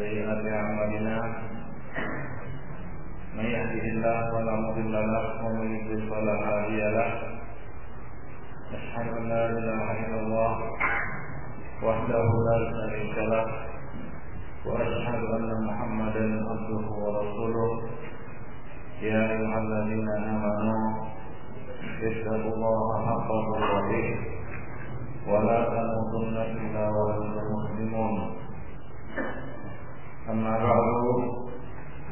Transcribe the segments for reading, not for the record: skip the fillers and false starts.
سيئات أعمالنا من يهده الله فلا مضل له ومن يضلل فلا هادي له أشهد أن لا إله إلا الله وحده لا شريك له وأشهد أن محمدا عبده ورسوله يا أيها الذين آمنوا اتقوا الله حق تقاته ولا تموتن إلا وأنتم مسلمون أما بعد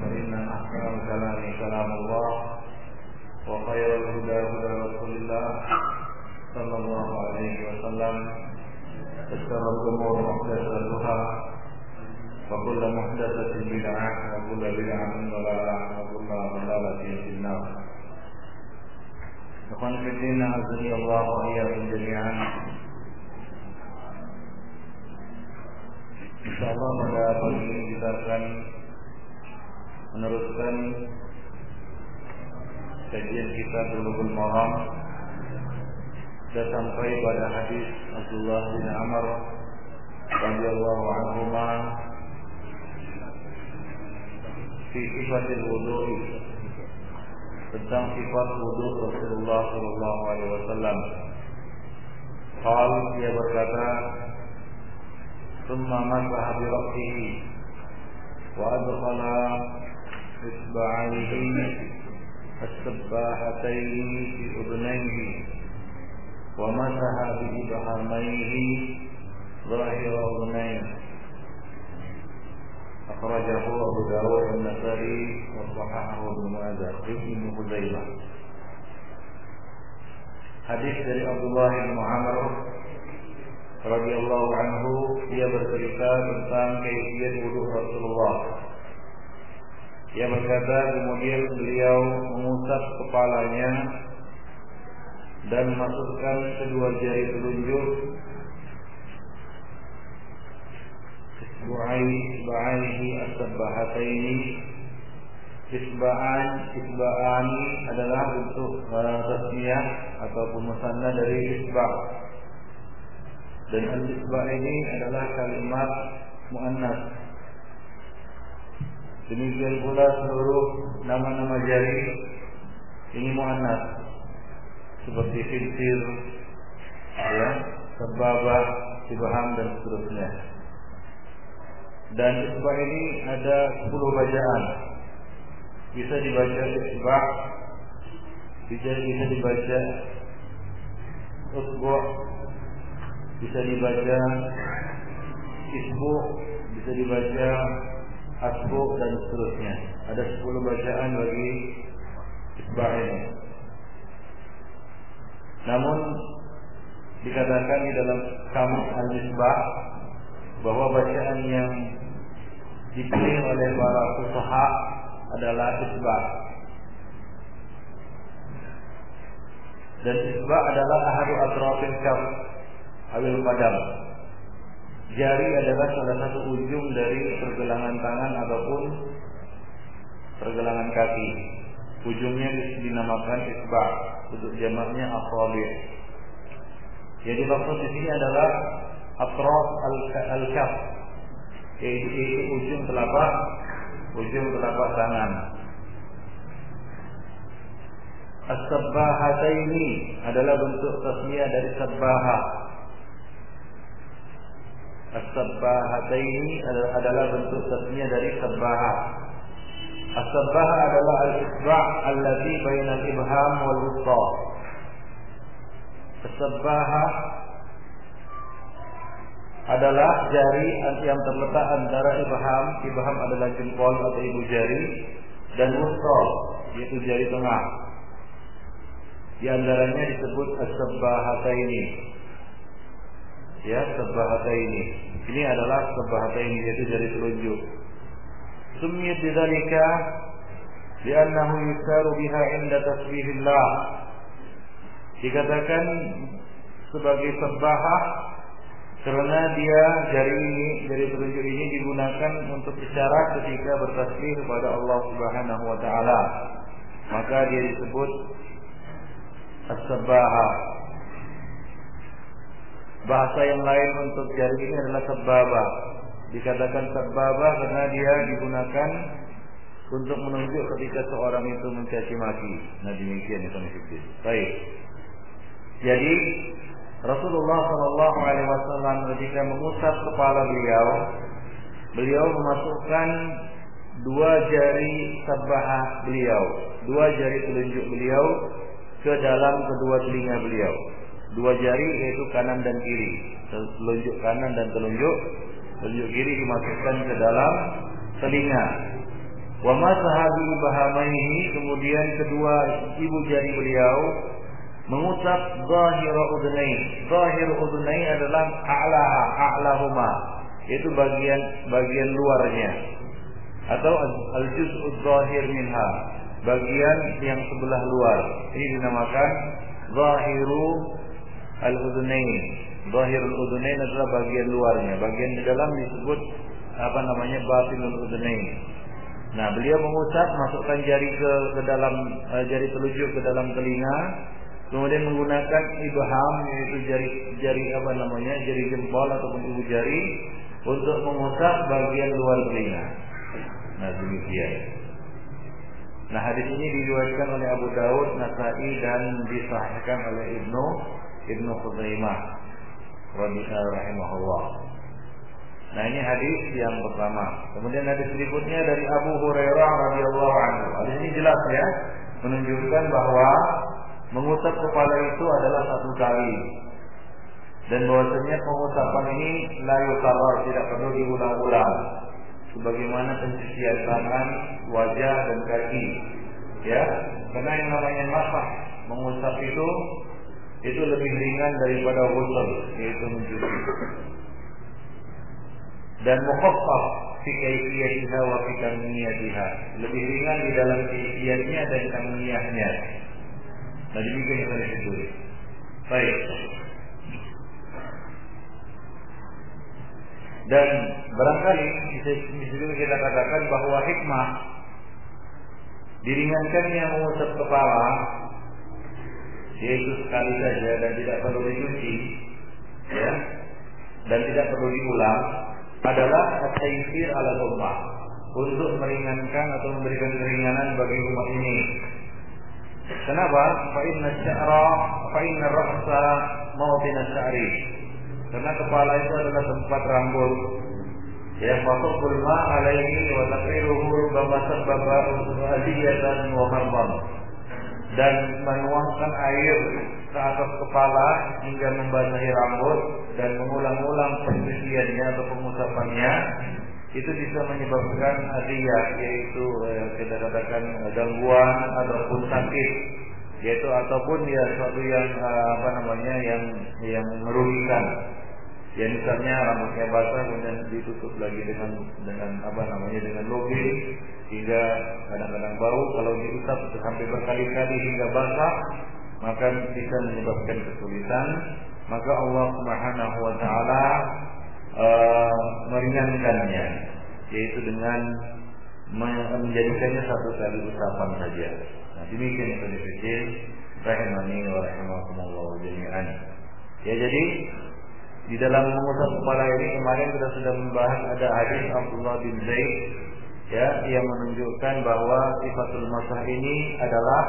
فإن أحسن الكلام كلام الله وخير الهدى هدى رسول الله صلى الله عليه وسلم وشر الأمور محدثاتها وكل محدثة بدعة وكل بدعة ضلالة وكل ضلالة في النار. Ikhwan fillah azza Allah wa iyyakum jami'an. Insyaallah pada pagi ini kita akan meneruskan kajian kita Bulughul Maram. Kita sampai pada hadis Abdullah bin Amr radhiyallahu anhuma fi sifatil wudu'i, tentang sifat wudu Rasulullah sallallahu alaihi wasallam. Dia berkata, "Tsumma masaha bi ra'sihi wa adkhala isba'aihi as-sabbahatayn fi udunayhi wa masaha bi ibhamayhi zahira udunayhi." Akhrajahu Abu Dawud dan Nasa'i wa sahahahu Ibnu Majah Ibnu Khuzaimah. Hadis dari Abdullah bin Amr radhiyallahu anhu, dia bercerita tentang kaifiyat wudu Rasulullah. Dia berkata, kemudian beliau mengusap kepalanya dan masukkan kedua jari telunjuk isba'aihi as-sabbahataini. Isba'ani adalah bentuk tasniyah ataupun musanna dari isba', dan al-isba' ini adalah kalimat muannas. Demikian pula seluruh nama-nama jari ini muannas, seperti finsir, sababah, ibham dan seterusnya. Dan isba' ini ada 10 bacaan. Bisa dibaca isba', bisa dibaca usbu', bisa dibaca isbu', bisa dibaca asbu' dan seterusnya. Ada 10 bacaan bagi isba' ini. Namun dikatakan di dalam kamus al-isba' bahwa bacaan yang dipilih oleh para fuqaha adalah isba'. Dan isba' adalah ahadu atrafil kaf awil qadam. Jari adalah salah satu ujung dari pergelangan tangan ataupun pergelangan kaki. Ujungnya dinamakan isba', untuk jamaknya asabi'. Yang dimaksud di sini adalah atraf al-kaf, yaitu ujung telapak tangan. As-sabbahataini adalah bentuk tasniyah dari sabbaha. As-sabbahataini adalah bentuk tasniyah dari sabbaha. As-sabbaha adalah al-isba' allati baina al-ibham wal wusta. As-sabbaha adalah jari yang terletak antara ibham adalah jempol atau ibu jari, dan wusta yaitu jari tengah. Di antaranya disebut as-sabbahataini. Sabbahataini. Ini adalah sabbahataini, yaitu jari telunjuk. Summiyat bidzalika li'annahu yusaru biha 'inda tasbihillah. Dikatakan sebagai sabbahah karena jari telunjuk ini digunakan untuk isyarat ketika bertasbih kepada Allah Subhanahu wa taala. Maka dia disebut as-sabbahah. Bahasa yang lain untuk jari ini adalah sababah. Dikatakan sababah karena dia digunakan untuk menunjuk ketika seorang itu mencaci maki. Nah demikian itu fikih. Baik. Jadi Rasulullah Shallallahu Alaihi Wasallam ketika mengusap kepala beliau memasukkan dua jari sabahah beliau, dua jari telunjuk beliau ke dalam kedua telinga beliau. Dua jari yaitu kanan dan kiri, telunjuk kanan dan telunjuk kiri dimasukkan ke dalam telinga. Wa masaha bi ibhamaini, kemudian kedua ibu jari beliau mengusap zahir udhunain. Zahir udhunain adalah a'lahuma, yaitu bagian luarnya, atau al-juz'ud zahir minha, bagian yang sebelah luar. Ini dinamakan zahiru al-udhunain. Zahirul udhunain adalah bagian luarnya. Bagian di dalam disebut batinul udhunain. Nah, beliau mengusap, masukkan jari ke dalam jari telunjuk ke dalam telinga, kemudian menggunakan ibham, yaitu jari jempol ataupun ibu jari untuk mengusap bagian luar telinga. Nah, demikian. Nah, hadis ini diriwayatkan oleh Abu Daud, Nasa'i dan disahihkan oleh Ibnu Khuzaimah rahimahullah. Nah, ini hadis yang pertama. Kemudian hadis berikutnya dari Abu Hurairah radhiyallahu anhu. Hadis ini jelas ya, menunjukkan bahwa mengusap kepala itu adalah satu kali. Dan bahwasanya pengusapan ini la yukarrar, tidak perlu diulang-ulang. Sebagaimana pencucian tangan, wajah dan kaki. Ya, karena yang namanya masah, mengusap itu lebih ringan daripada ghusl, yaitu mencuci. Dan mukhaffaf fi kaifiyatiha wa fi kamiyatiha, lebih ringan di dalam kaifiyatnya dan kamiyahnya. Nah, demikian yang saya sebut. Baik. Dan barangkali bisa kita katakan bahwa hikmah diringankannya mengusap kepala, yaitu sekali saja dan tidak perlu dicuci, ya, dan tidak perlu diulang, adalah at-taysir ala ummah, untuk meringankan atau memberikan keringanan bagi umat ini. Kenapa? Fa inna ra'sa mawtin asy-sya'ri. Karena kepala itu adalah tempat rambut. Ya, faqul ma alaihi wa taqriruhu bama sababa adiyatan wa marban. Dan menuangkan air ke atas kepala hingga membasahi rambut dan mengulang-ulang pencuciannya atau pengusapannya, itu bisa menyebabkan adiyah, yaitu kita katakan gangguan ataupun sakit, yaitu ataupun ya suatu yang yang merugikan. Ya, misalnya rambutnya basah kemudian ditutup lagi dengan login hingga kadang-kadang bau. Kalau diusap sampai berkali-kali hingga basah, maka bisa menyebabkan kesulitan. Maka Allah Subhanahu wa taala meringankannya, yaitu dengan menjadikannya satu kali usapan saja. Nah, demikian yang dipikir rahimani wa rahimakumullah jami'an. Ya, jadi di dalam mengusap kepala ini kemarin kita sudah membahas ada hadis Abdullah bin Zaid, ya, yang menunjukkan bahwa sifatul masah ini adalah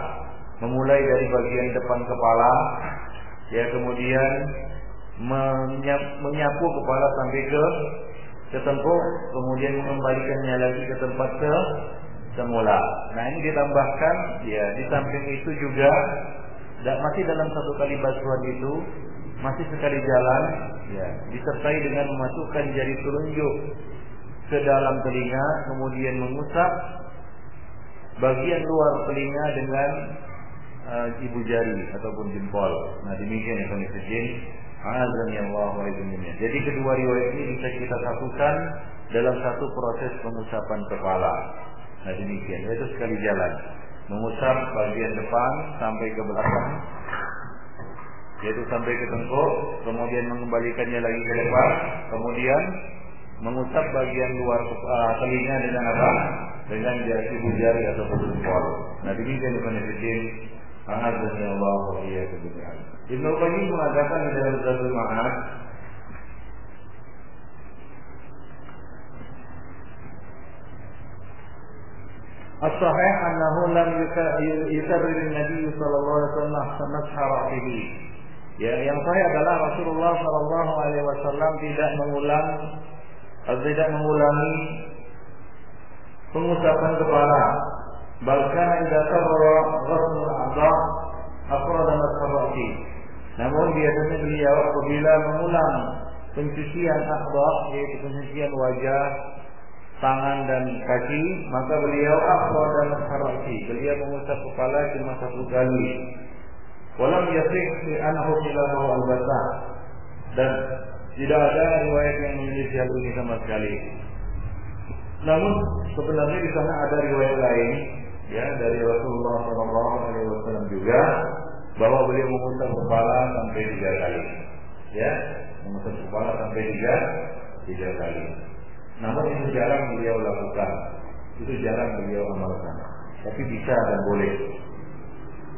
memulai dari bagian depan kepala, ya, kemudian menyapu kepala sampai ke tengkuk, kemudian mengembalikannya lagi ke tempat semula. Nah, ini ditambahkan, ya, di samping itu juga masih dalam satu kali basuhan itu masih sekali jalan, ya, disertai dengan memasukkan jari telunjuk ke dalam telinga, kemudian mengusap bagian luar telinga dengan ibu jari ataupun jempol. Nah, demikian yang kami sejin. Azan ya Allah wa ibninya. Jadi kedua riwayat ini bisa kita satukan dalam satu proses pengusapan kepala. Nah, demikian, yaitu sekali jalan, mengusap bagian depan sampai ke belakang, yaitu sampai ke tengkuk, kemudian mengembalikannya lagi ke depan, kemudian mengusap bagian luar telinga dengan apa? Dengan ibu jari ataupun jempol. Nah, demikian yang penting. Azan ya Allah wa ibninya. Ibnu Qayyim mengatakan dalam Zadul Ma'ad, as-sahih annahu lam yukarrir an-nabi sallallahu alaihi wasallam masha ra'sihi. Ya, yang sahih adalah Rasulullah sallallahu alaihi wasallam tidak mengulangi pengusapan kepala. Bahkan idza karra ghasl al-a'dha afrada masha ra'si. Namun biasanya beliau apabila mengulang pencucian a'dha, yaitu pencucian wajah, tangan dan kaki, maka beliau afrada masha ra'si. Beliau mengusap kepala cuma satu kali. Walam yasih fi anhu khilafahu al-basah, dan tidak ada riwayat yang menyelisih hal ini sama sekali. Namun sebenarnya di sana ada riwayat lain, ya, dari Rasulullah SAW juga, bahwa beliau mengusap kepala sampai 3 kali, ya, mengusap kepala sampai 3 kali. Namun itu jarang beliau lakukan, itu jarang beliau amalkan, tapi bisa dan boleh.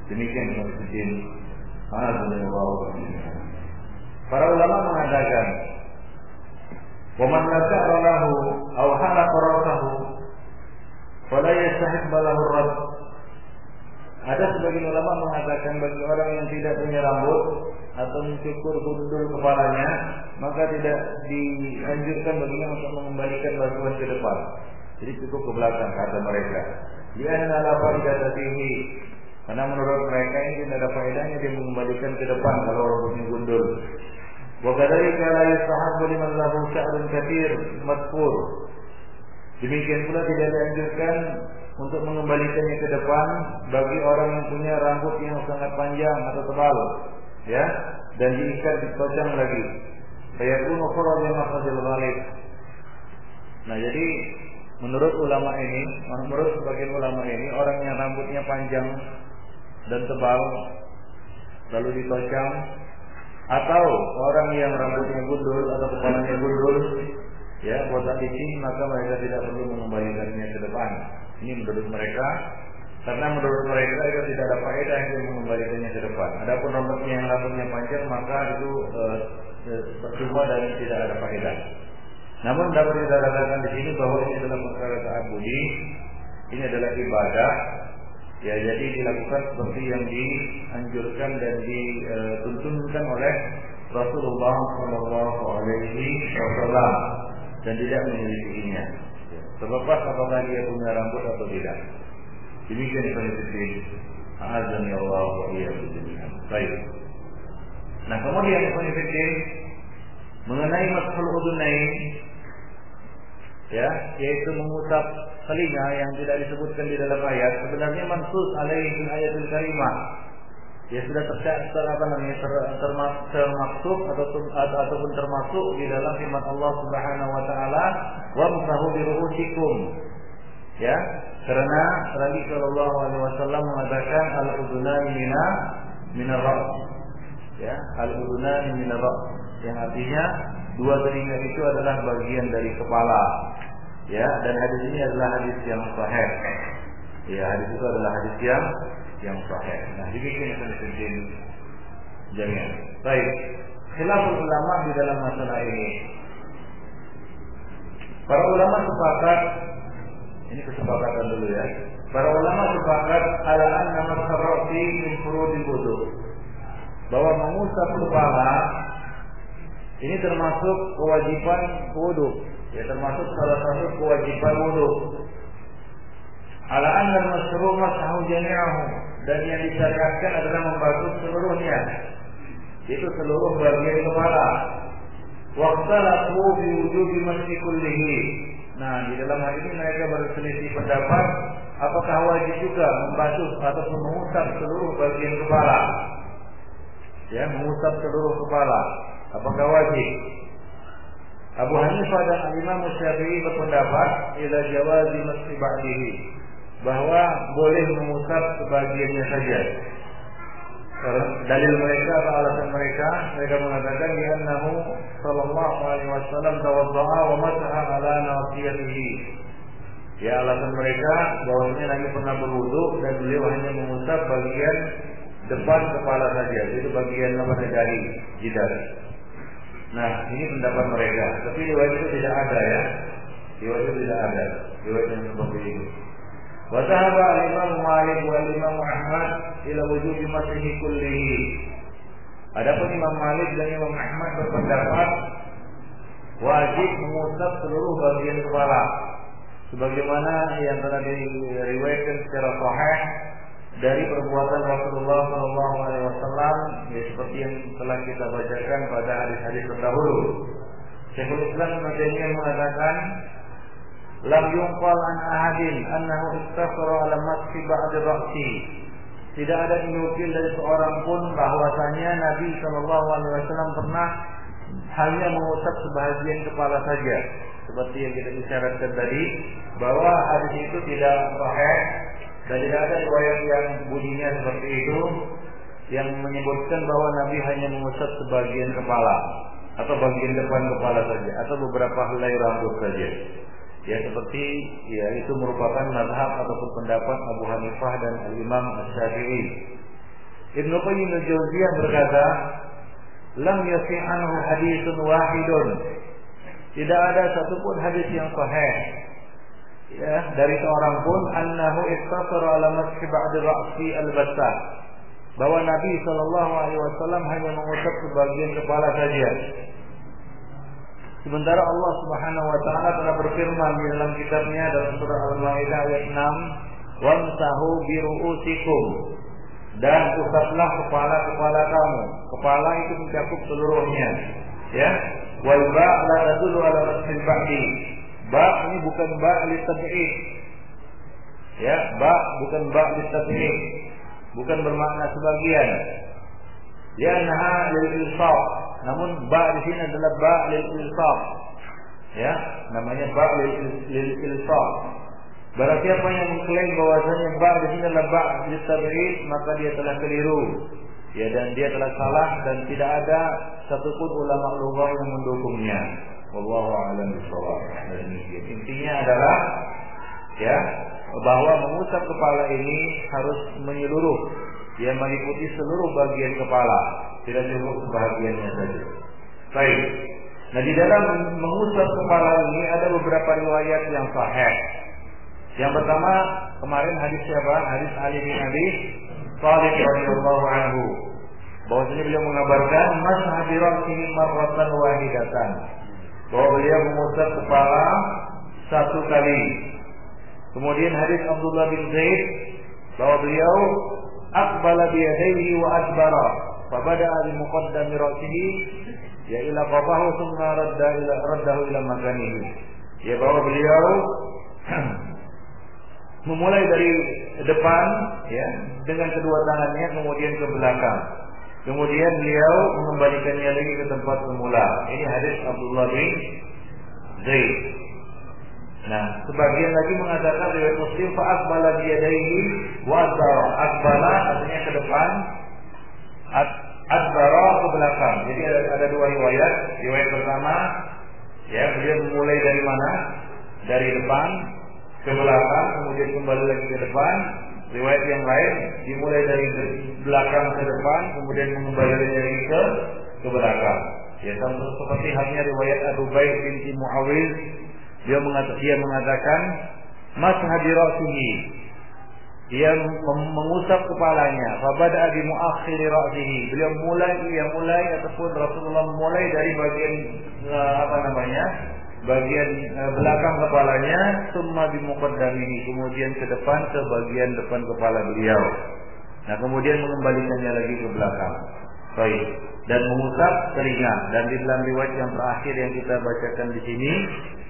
Demikian maksudin. Para ulama mengatakan, wa man nasara lahu aw halaqa rasahu fala yastahib lahu rad. Ada sebagian ulama mengatakan bagi orang yang tidak punya rambut atau mencukur gundul kepalanya, maka tidak dianjurkan baginya untuk mengembalikan basuhan ke depan. Jadi cukup ke belakang, kata mereka. Lianna la faidata fihi, karena menurut mereka ini tidak ada faedahnya dia mengembalikan ke depan kalau rambutnya gundul. Wa kadzalika la yustahabbu liman lahu sya'run katsir madfur. Demikian pula tidak dianjurkan untuk mengembalikannya ke depan bagi orang yang punya rambut yang sangat panjang atau tebal, ya, dan diikat dipotong lagi. Fayakunu kharaja makhrajal ghalib. Nah, jadi menurut sebagian ulama ini, orang yang rambutnya panjang dan tebal lalu ditocang, atau orang yang rambutnya gundul atau kepalanya gundul, ya, botak licin, maka mereka tidak perlu mengembalikannya ke depan. Ini menurut mereka, karena menurut mereka itu tidak ada faedah yang mengembalikannya ke depan. Adapun rambutnya panjang, maka itu percuma dan tidak ada faedah. Namun dapat kita katakan di sini bahwa ini adalah perkara ta'abbudi, ini adalah ibadah, ya, jadi dilakukan seperti yang dianjurkan dan dituntunkan oleh Rasulullah SAW dan tidak menyelisihinya. Terlepas apakah dia punya rambut atau tidak. Demikian prinsipnya. Azan ya Allah wa iyyakum jami'an. Baik. Nah, kemudian prinsipnya mengenai masalah udunain, ya, yaitu mengusap telinga yang tidak disebutkan di dalam ayat, sebenarnya mansus alaihi fil ayatul karimah. Ya, sudah termaksud ataupun termasuk di dalam firman Allah Subhanahu wa taala, wamsahu bi ru'usikum. Ya, karena Nabi sallallahu alaihi wasallam mengatakan al-udunani minar ra's. Ya, al-udunani minar ra's, yang artinya dua telinga itu adalah bagian dari kepala. Ya, dan hadis ini adalah hadis yang sahih. Ya, hadis itu adalah hadis yang sahih. Nah, demikian penjelasan jami'an. Baik. Khilaful ulama di dalam masalah ini. Para ulama sepakat, ini kesepakatan dulu ya. Para ulama sepakat ala anna masarrati min furudil wudu. Bahwa mengusap kepala ini termasuk kewajiban wudu. Ya, termasuk salah satu kewajiban wudu. Ala anna al-masru' masahu jami'ahu, dan yang disyariatkan adalah membasuh seluruhnya, yaitu seluruh bagian kepala. Waqtalaqu bi wujubi mas'i kullihi. Nah, di dalam hal ini mereka berselisih pendapat apakah wajib juga membasuh ataupun mengusap seluruh bagian kepala. Ya, mengusap seluruh kepala, apakah wajib? Abu Hanifah dan Imam Syafi'i berpendapat ila jawazi mas'i ba'dihi, bahwa boleh mengusap sebagiannya saja. Dalil mereka atau alasan mereka mengatakan ya annahu sallallahu alaihi wasallam tawaddaa wa masaha ala nasiyatihi. Ya, alasan mereka bahwasanya Nabi pernah berwudu dan beliau hanya mengusap bagian depan kepala saja, itu bagian dahi, jidat. Nah, ini pendapat mereka. Tapi riwayat itu tidak ada, ya. Riwayat itu tidak ada. Riwayat yang seperti ini. Wa dhahaba al-Imam Malik wal Imam Ahmad ila wujubi mashihi kullihi. Adapun Imam Malik dan Imam Ahmad berpendapat wajib mengusap seluruh bagian kepala, sebagaimana yang telah diriwayatkan secara sahih dari perbuatan Rasulullah SAW, ya, seperti yang telah kita bacakan pada hadis-hadis terdahulu. Syekhul Islam Ibnu Taimiyah mengatakan, lam yunqal an ahadin annahu istaghfara ala mashi ba'd ra'si. Tidak ada dinukil dari seorang pun bahwasanya Nabi SAW pernah hanya mengusap sebahagian kepala saja, seperti yang kita isyaratkan tadi, bahwa hadis itu tidak sahih dan tidak ada riwayat yang bunyinya seperti itu yang menyebutkan bahwa Nabi hanya mengusap sebagian kepala atau bagian depan kepala saja atau beberapa helai rambut saja. Ya, seperti ya itu merupakan mazhab ataupun pendapat Abu Hanifah dan Al-Imam Asy-Syafi'i. Ibnu Qayyim al-Jauziyah berkata, lam yasih anhu haditsun wahidun. Tidak ada satupun hadis yang sahih ya dari seorang pun annahu iqtasara ala mashi ba'd ra'si al-basah, bahwa Nabi SAW hanya mengusap sebagian kepala saja. Sementara Allah Subhanahu wa taala telah berfirman di dalam kitabnya dalam surah Al-Maidah ayat 6, "Wamsahu bi ru'usikum." Dan usaplah kepala-kepala kamu. Kepala itu mencakup seluruhnya. Ya. Wal ba' la tadullu ala rasil ba'di. Ba' ini bukan ba' li tab'id. Ya, ba' bukan ba' li tab'id. Bukan bermakna sebagian. Li'annaha lil ilsaq. Namun ba' di sini adalah ba' lil ilsaq. Ya, namanya ba' lil ilsaq. Barang siapa yang mengklaim bahwasanya ba' di sini adalah ba' li tab'id, maka dia telah keliru. Ya, dan dia telah salah dan tidak ada satupun ulama lughah yang mendukungnya. Wallahu a'lam bishawab. Intinya adalah ya bahwa mengusap kepala ini harus menyeluruh, ya meliputi seluruh bagian kepala, tidak cukup sebahagiannya saja. Baik. Nah, di dalam mengusap kepala ini ada beberapa riwayat yang sahih. Yang pertama, kemarin hadis siapa? Hadis Ali bin Abi Thalib radhiyallahu anhu. Bahwasanya beliau mengabarkan masah bi ra'sihi marratan wahidatan. Bahwa beliau mengusap kepala satu kali. Kemudian hadis Abdullah bin Zaid bahwa beliau aqbala bi yadayhi wa adbara. Fa bada'a bi muqaddami ra'sihi ya ila qafahu thumma raddahu ila makanihi. Ya, bahwa beliau memulai dari depan ya dengan kedua tangannya kemudian ke belakang. Kemudian beliau mengembalikannya lagi ke tempat semula. Ini hadis Abdullah bin Zaid. Nah, sebagian lagi mengatakan riwayat Muslim fa aqbala bi yadayhi wa adbara. Aqbala artinya ke depan, adbara ke belakang. Jadi ada dua riwayat. Riwayat pertama ya beliau memulai dari mana? Dari depan ke belakang, kemudian kembali lagi ke depan. Riwayat yang lain dimulai dari belakang ke depan, kemudian mengembali lagi ke belakang. Ya, sama seperti halnya riwayat Abu Baid binti Muawiz, dia mengatakan masah bi ra'sihi. Dia mengusap kepalanya. Fa bada'a bi mu'akhir ra'sihi. Beliau mulai ataupun Rasulullah mulai dari bagian bagian belakang kepalanya, summa bi muqaddamihi, kemudian ke depan ke bagian depan kepala beliau. Nah, kemudian mengembalikannya lagi ke belakang. Baik. Dan mengusap telinga. Dan di dalam riwayat yang terakhir yang kita bacakan di sini,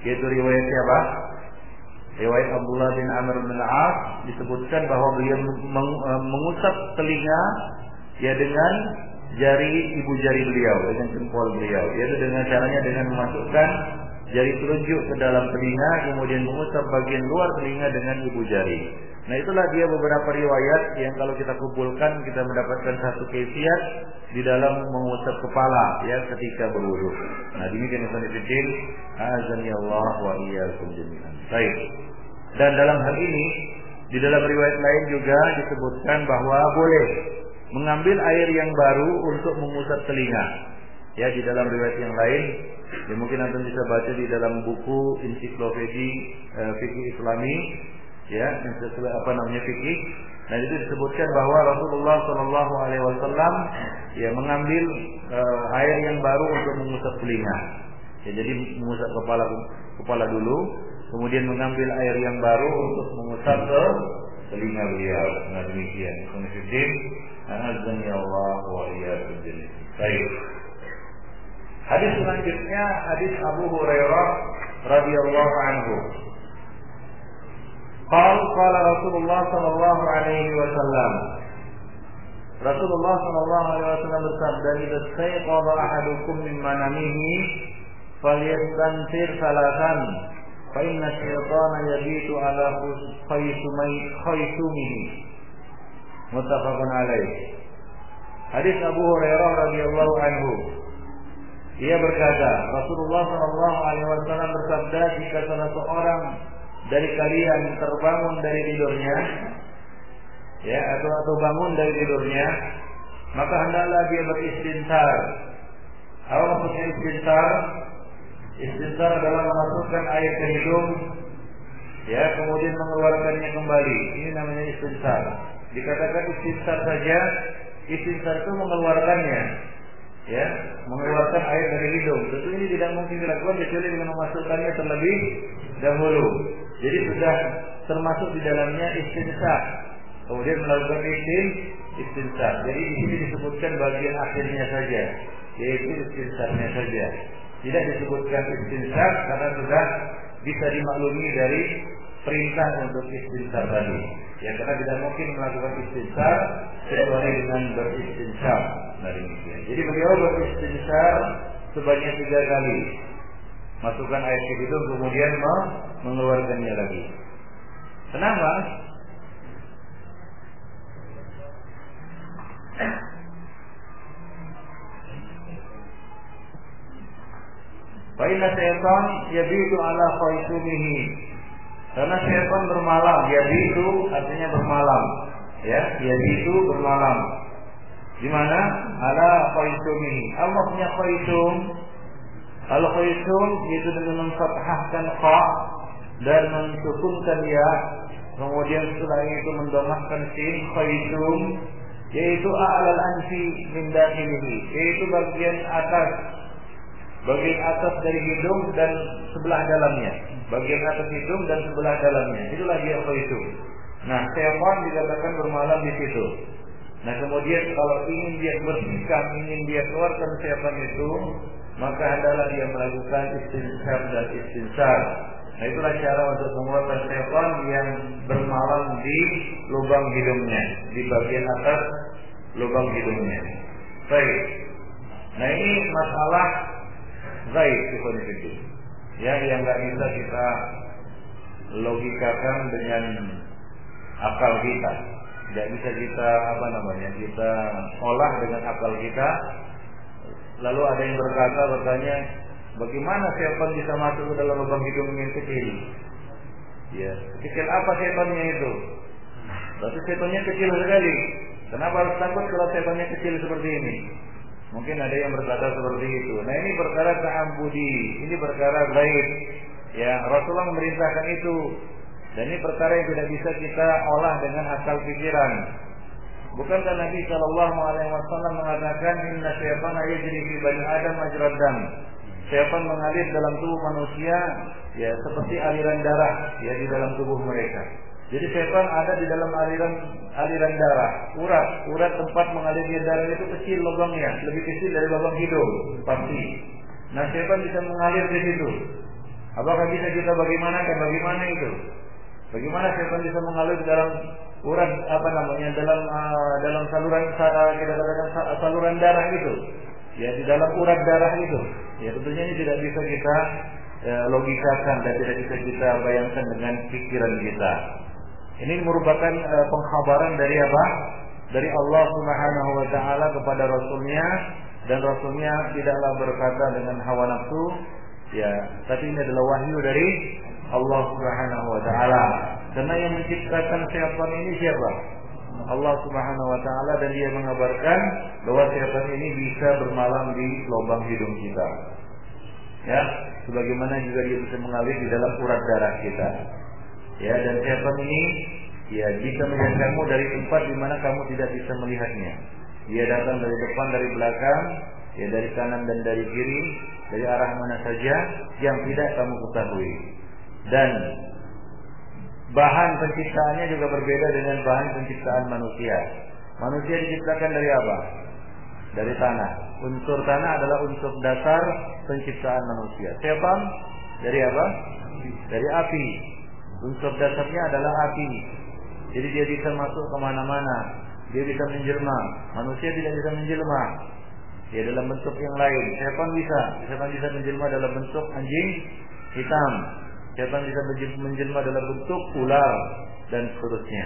yaitu riwayat siapa? Riwayat Abdullah bin Amr bin Al-As, disebutkan bahwa beliau mengusap telinga ya dengan ibu jari beliau, dengan jempol beliau, yaitu dengan caranya dengan memasukkan jari telunjuk ke dalam telinga, kemudian mengusap bagian luar telinga dengan ibu jari. Nah, itulah dia beberapa riwayat yang kalau kita kumpulkan kita mendapatkan satu kaifiat di dalam mengusap kepala ya ketika berwudu. Nah, demikian ikhwan-fillah, azani Allah wa iyyakum jami'an. Baik. Dan dalam hal ini di dalam riwayat lain juga disebutkan bahwa boleh mengambil air yang baru untuk mengusap telinga. Ya, di dalam riwayat yang lain, ya mungkin Anda bisa baca di dalam buku Ensiklopedi Fikih Islami, ya, fikih. Nah, itu disebutkan bahwa Rasulullah Shallallahu Alaihi Wasallam ya mengambil air yang baru untuk mengusap telinga. Ya, jadi mengusap kepala dulu, kemudian mengambil air yang baru untuk mengusap ke telinga beliau. Nah, demikian. Konfidin, azan ya Allah wa iyyakum. Baik. Hadis selanjutnya hadis Abu Hurairah radhiyallahu anhu. Qala Rasulullah sallallahu alaihi wasallam. Rasulullah sallallahu alaihi wasallam bersabda, "Idza sayqadha ahadukum min manamihi falyastanfir salatan, fa inna syaitana yabitu ala khaysumihi." Muttafaqun alaih. Hadis Abu Hurairah radhiyallahu anhu. Ia berkata, Rasulullah sallallahu alaihi wasallam bersabda, jika salah seorang dari kalian terbangun dari tidurnya, ya, atau bangun dari tidurnya, maka hendaklah dia beristinsar. Apa maksudnya istinsar? Istinsar adalah memasukkan air ke hidung, ya, kemudian mengeluarkannya kembali. Ini namanya istinsar. Dikatakan istinsar saja, istinsar itu mengeluarkannya, ya, mengeluarkan air dari hidung. Tentu ini tidak mungkin dilakukan kecuali dengan memasukkannya terlebih dahulu. Jadi sudah termasuk di dalamnya istinsar. Kemudian melakukan istinsar. Jadi di sini disebutkan bagian akhirnya saja, yaitu istinsarnya saja. Tidak disebutkan istinsar karena sudah bisa dimaklumi dari perintah untuk istinsar tadi. Ya, karena tidak mungkin melakukan istinsar kecuali dengan beristinsar. Nah, demikian. Jadi beliau beristinsar sebanyak 3 kali. Masukkan air ke hidung kemudian mengeluarkannya lagi. Kenapa? Fa inna syaitan yabitu ala khaysumihi. Karena syaitan bermalam, yabitu artinya bermalam. Ya, yabitu bermalam. Di mana? Ala khaysumihi. Allah punya khaysum. Al-khaysum yaitu dengan memfathahkan kha dan mensukunkan ya, kemudian setelah itu mendomahkan sin, khaysum yaitu a'lal anfi min dakhilihi, yaitu bagian atas dari hidung dan sebelah dalamnya, bagian atas hidung dan sebelah dalamnya, itulah dia khaysum. Nah, syaitan dikatakan bermalam di situ. Nah, kemudian kalau ingin dia bersihkan, ingin dia keluarkan syaitan itu, maka hendaklah dia melakukan istinsar dan istinsar. Nah, itulah cara untuk mengeluarkan syaitan yang bermalam di lubang hidungnya, di bagian atas lubang hidungnya. Baik. Nah, ini masalah gaib itu, ya, yang nggak bisa kita logikakan dengan akal kita, tidak bisa kita kita olah dengan akal kita. Lalu ada yang bertanya, bagaimana syaitan bisa masuk ke dalam lubang hidung yang kecil? Ya, kecil apa syaitannya itu? Berarti syaitannya kecil sekali. Kenapa harus takut kalau syaitannya kecil seperti ini? Mungkin ada yang berkata seperti itu. Nah, ini perkara ta'abbudi, ini perkara gaib. Ya, Rasulullah memerintahkan itu. Dan ini perkara yang tidak bisa kita olah dengan akal pikiran. Bukankah Nabi Shallallahu Alaihi Wasallam mengatakan, Inna syaitan yajri fi bani Adam majrad dam. Syaitan mengalir dalam tubuh manusia, ya, seperti aliran darah, ya, di dalam tubuh mereka. Jadi syaitan ada di dalam aliran darah, urat tempat mengalirnya darah itu kecil lubangnya, lebih kecil dari lubang hidung, pasti. Nah, syaitan bisa mengalir di situ. Apakah bisa kita bagaimana itu? Bagaimana syaitan bisa mengalir di dalam urat dalam saluran kita katakan saluran darah itu, ya, di dalam urat darah itu, ya, tentunya ini tidak bisa kita logikakan dan tidak bisa kita bayangkan dengan pikiran kita. Ini merupakan pengkhabaran dari apa? Dari Allah Subhanahu wa taala kepada Rasulnya, dan Rasulnya tidaklah berkata dengan hawa nafsu, ya, tapi ini adalah wahyu dari Allah Subhanahu wa taala. Karena yang menciptakan syaitan ini siapa? Allah Subhanahu wa taala, dan dia mengabarkan bahwa syaitan ini bisa bermalam di lubang hidung kita. Ya, sebagaimana juga dia bisa mengalir di dalam urat darah kita. Ya, dan syaitan ini ya bisa melihat kamu dari tempat di mana kamu tidak bisa melihatnya. Dia datang dari depan, dari belakang, ya dari kanan dan dari kiri, dari arah mana saja yang tidak kamu ketahui. Dan bahan penciptaannya juga berbeda dengan bahan penciptaan manusia. Manusia diciptakan dari apa? Dari tanah. Unsur tanah adalah unsur dasar penciptaan manusia. Syaitan dari apa? Dari api. Unsur dasarnya adalah api. Jadi dia bisa masuk kemana-mana. Dia bisa menjelma. Manusia tidak bisa menjelma. Dia dalam bentuk yang lain. Syaitan bisa. Syaitan bisa menjelma dalam bentuk anjing hitam. Syaitan bisa menjelma dalam bentuk ular dan seterusnya.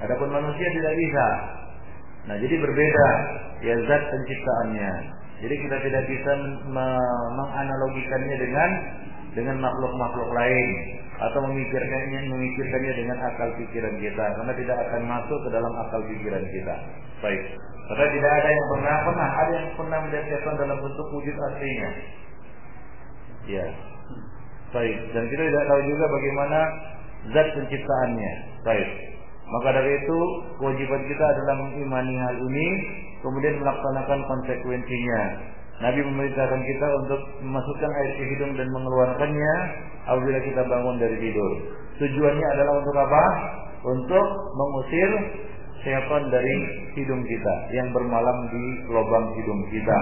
Adapun manusia tidak bisa. Nah, jadi berbeda ya zat penciptaannya. Jadi kita tidak bisa menganalogikannya dengan makhluk-makhluk lain atau memikirkannya dengan akal pikiran kita, karena tidak akan masuk ke dalam akal pikiran kita. Baik. Karena tidak ada yang pernah melihat syaitan dalam bentuk wujud aslinya. Ya. Baik. Dan kita tidak tahu juga bagaimana zat penciptaannya. Baik. Maka dari itu kewajiban kita adalah mengimani hal ini, kemudian melaksanakan konsekuensinya. Nabi memerintahkan kita untuk memasukkan air ke hidung dan mengeluarkannya apabila kita bangun dari tidur. Tujuannya adalah untuk apa? Untuk mengusir syaitan dari hidung kita yang bermalam di lubang hidung kita.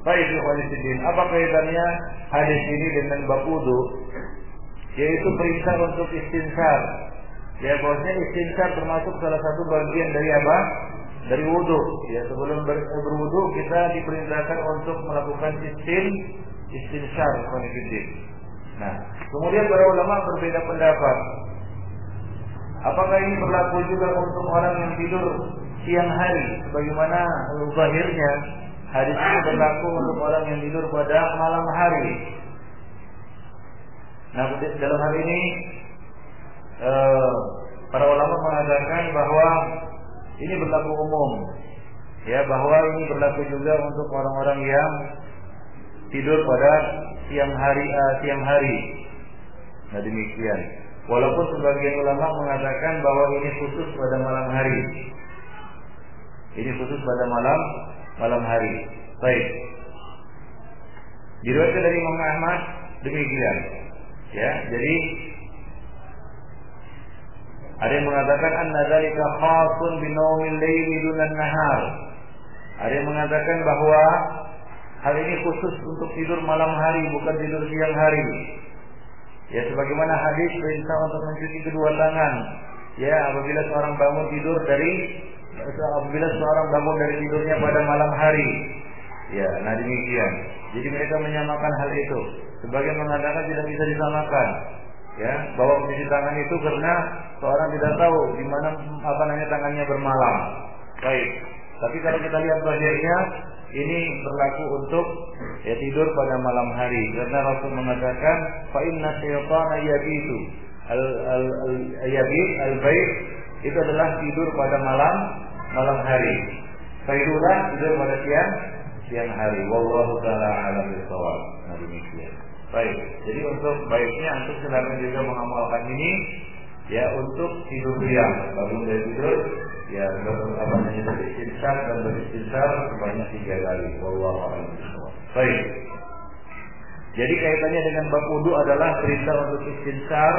Baik, ikhwanifiddin, apa kaitannya hadis ini dengan bab wudu? Yaitu perintah untuk istinsar. Ya, bahwasanya istinsar termasuk salah satu bagian dari apa? Dari wudu. Ya, sebelum berwudu kita diperintahkan untuk melakukan istinsar, ikhwanifiddin. Nah, kemudian para ulama berbeda pendapat. Apakah ini berlaku juga untuk orang yang tidur siang hari? Sebagaimana zahirnya hadis ini berlaku untuk orang yang tidur pada malam hari. Nah, dalam hal ini para ulama mengatakan bahwa ini berlaku umum, ya, bahwa ini berlaku juga untuk orang-orang yang tidur pada siang hari. Nah, demikian. Walaupun sebagian ulama mengatakan bahwa ini khusus pada malam hari. Ini khusus pada malam hari. Baik. Diriwayatkan dari Imam Ahmad demikian. Ya, jadi ada yang mengatakan anna dzalika khasun bi naumil laili dunan nahar. Ada yang mengatakan bahwa hal ini khusus untuk tidur malam hari, bukan tidur siang hari. Ya, sebagaimana hadis perintah untuk mencuci kedua tangan. Ya, apabila seorang bangun dari tidurnya pada malam hari. Ya, nah demikian. Jadi mereka menyamakan hal itu. Sebagian mengatakan tidak bisa disamakan. Ya, bahwa mencuci tangan itu karena seorang tidak tahu di mana tangannya bermalam. Baik. Tapi kalau kita lihat zahirnya, ini berlaku untuk ya tidur pada malam hari, karena Rasul mengatakan fa inna syaitana yabitu al-bayt itu adalah tidur pada malam hari. Tidulah tidur pada siang hari. Wallahu taala a'lam bishawab. Nah, demikian. Baik. Jadi untuk baiknya antum silakan juga mengamalkan ini ya untuk tidur siang. Bangun dari tidur ya beristinsar dan beristinsar sebanyak 3 kali. Wallahu a'lam bishawab. Baik. Jadi kaitannya dengan bab wudu adalah perintah untuk istinsar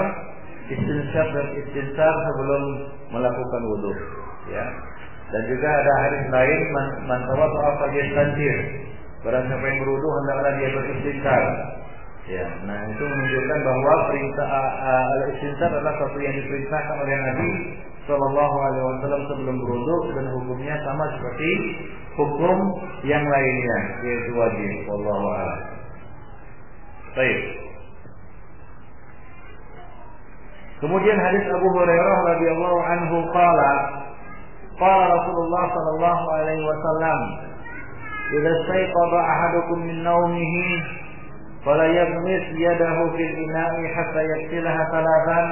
sebelum melakukan wudu, ya. Dan juga ada hadis lain man tawadda'a falyastantir. Barang siapa yang berwudu hendaklah dia beristinsar. Ya, nah itu menunjukkan bahwa perintah al-istinsar adalah sesuatu yang diperintahkan oleh Nabi Sallallahu Alaihi Wasallam sebelum berwudu, dan hukumnya sama seperti hukum yang lainnya, yaitu wajib. Wallahu a'lam. Baik. Kemudian hadis Abu Hurairah radhiyallahu anhu qala Rasulullah sallallahu alaihi wasallam, "Idza stayqadha ahadukum min nawmihi fala yaghmis yadahu fil ina'i hatta yaghsilaha thalathan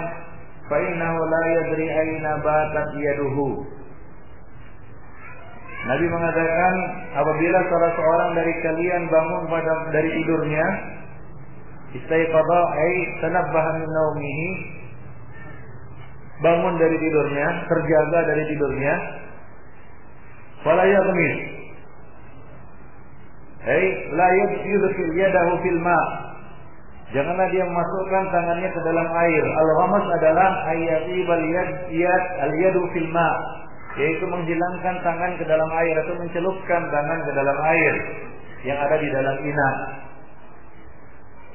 fa innahu la yadri aina batat yaduhu." Nabi mengatakan, apabila salah seorang dari kalian bangun dari tidurnya, istayqadha ay tanabbaha min nawmihi, bangun dari tidurnya, terjaga dari tidurnya, fala yaghmis. La yudkhil yadahu fil ma. Janganlah dia memasukkan tangannya ke dalam air. Al-ghamas adalah ayyatibal yad al-yadu fil ma, yaitu menghilangkan tangan ke dalam air atau mencelupkan tangan ke dalam air yang ada di dalam ina.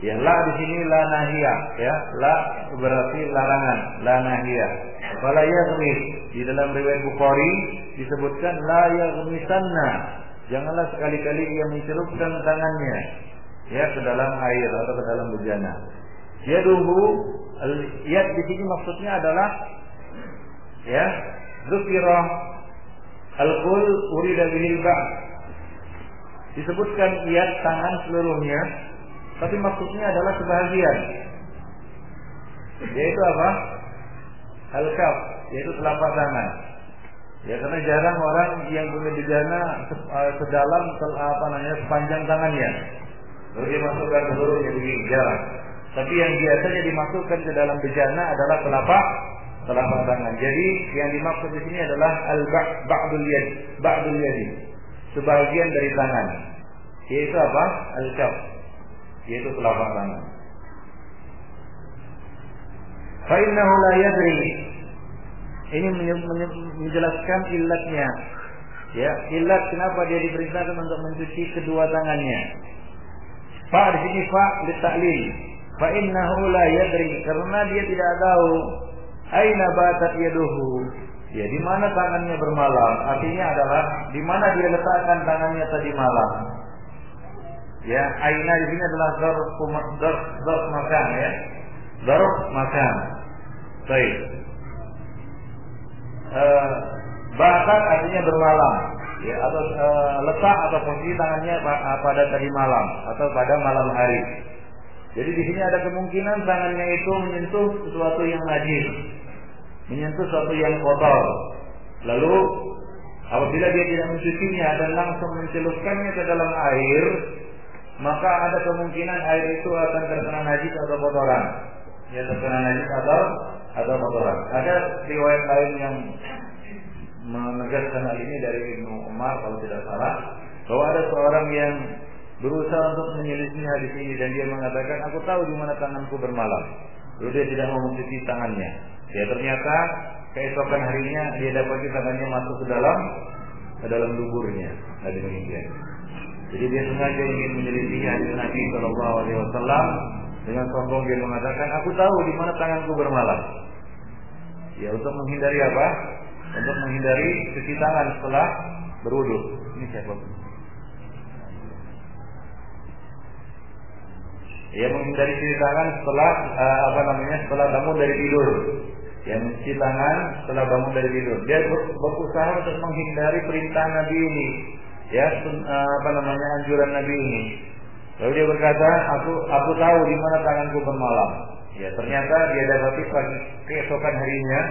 Ya, la di sini la nahiyah, ya. La berarti larangan, la nahiyah. Fala yaghmis. Di dalam riwayat Bukhari disebutkan la yaghmisanna. Janganlah sekali-kali ia mencelupkan tangannya ya ke dalam air atau ke dalam bejana. Yaduhu, yad di sini maksudnya adalah ya, dzukira al-qul urida bihil ba'. Disebutkan yad tangan seluruhnya, tapi maksudnya adalah sebahagian. Yaitu apa? Al-kaf, yaitu telapak tangan. Ya, karena jarang orang yang punya bejana sedalam sepanjang tangannya. Lalu dia masukkan seluruhnya begini, jarang. Tapi yang biasanya dimasukkan ke dalam bejana adalah telapak tangan. Jadi yang dimaksud di sini adalah ba'dul yadi, sebagian dari tangan. Yaitu apa? Al-kaf, yaitu telapak tangan. Fa innahu la yadri. Ini menjelaskan illatnya. Ya, illat kenapa dia diperintahkan untuk mencuci kedua tangannya. Fa di sini fa li ta'lil. Fa innahu la yadri, karena dia tidak tahu aina batat yaduhu. Ya, di mana tangannya bermalam. Artinya adalah di mana dia letakkan tangannya tadi malam. Ya, aina di sini adalah dzarf makan ya. Dzarf makan. Baik. Batat artinya bermalam, ya, atau letak atau posisi tangannya pada tadi malam atau pada malam hari. Jadi di sini ada kemungkinan tangannya itu menyentuh sesuatu yang najis, menyentuh sesuatu yang kotor. Lalu apabila dia tidak mencucinya dan langsung mencelupkannya ke dalam air, maka ada kemungkinan air itu akan terkena najis atau kotoran. Ya, terkena najis atau kotoran. Ada riwayat lain yang menegaskan hal ini dari Ibnu Umar kalau tidak salah, bahwa ada seorang yang berusaha untuk menyelisih hadis ini dan dia mengatakan, aku tahu di mana tanganku bermalam. Lalu dia tidak mau mencuci tangannya. Ya, ternyata keesokan harinya dia dapati tangannya masuk ke dalam duburnya. Nah, demikian. Jadi dia sengaja ingin menyelisih hadis Nabi Shallallahu Alaihi Wasallam. Dengan sombong dia mengatakan, aku tahu di mana tanganku bermalam. Ya, untuk menghindari apa? Untuk menghindari cuci tangan setelah berwudu. Ini siapa? Ya, menghindari cuci tangan setelah setelah bangun dari tidur. Ya, mencuci tangan setelah bangun dari tidur. Dia berusaha untuk menghindari perintah Nabi ini. Ya, anjuran Nabi ini. Lalu dia berkata, aku tahu di mana tanganku bermalam. Ya, ternyata dia dapati keesokan harinya,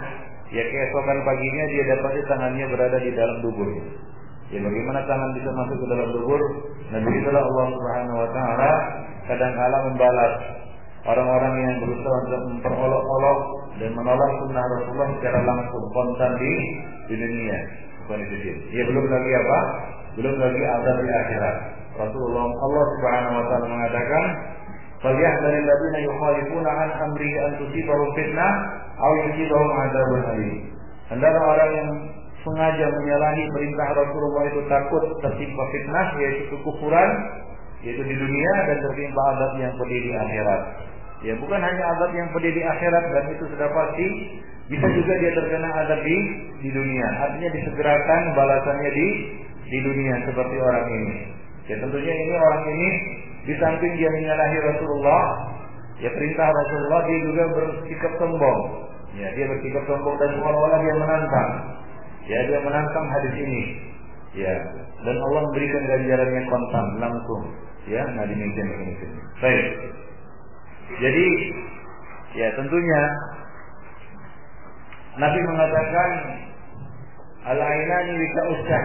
ya keesokan paginya dia dapati tangannya berada di dalam dubur. Ya, bagaimana tangan bisa masuk ke dalam dubur? Nah, begitulah Allah Subhanahu Wa Taala kadang-kala membalas orang-orang yang berusaha untuk memperolok-olok dan menolak sunnah Rasulullah secara langsung kontan di dunia. Bukan itu dia. Ya, belum lagi apa? Belum lagi azab di akhirat. Rasulullah Allah Subhanahu Wa Taala mengatakan, "Falyahdharil ladzina yukhalifuna an amrihi an tusibahum fitnah aw yusibahum adzabun alim." Hendaklah orang yang sengaja menyalahi perintah Rasulullah itu takut tertimpa fitnah, yaitu kekufuran, yaitu di dunia, dan tertimpa azab yang pedih di akhirat. Ya, bukan hanya azab yang pedih di akhirat, dan itu sudah pasti, bisa juga dia terkena azab di dunia. Artinya disegerakan balasannya di dunia seperti orang ini. Ya, tentunya ini orang ini di samping dia menyalahi Rasulullah, ya perintah Rasulullah, dia juga bersikap sombong. Ya, dia bersikap sombong dan seolah-olah dia menantang. Ya, dia menantang hadis ini. Ya, dan Allah memberikan ganjarannya kontan langsung. Ya, nah demikian ini. Baik. Jadi, ya tentunya Nabi mengatakan al-ainani wika uskan.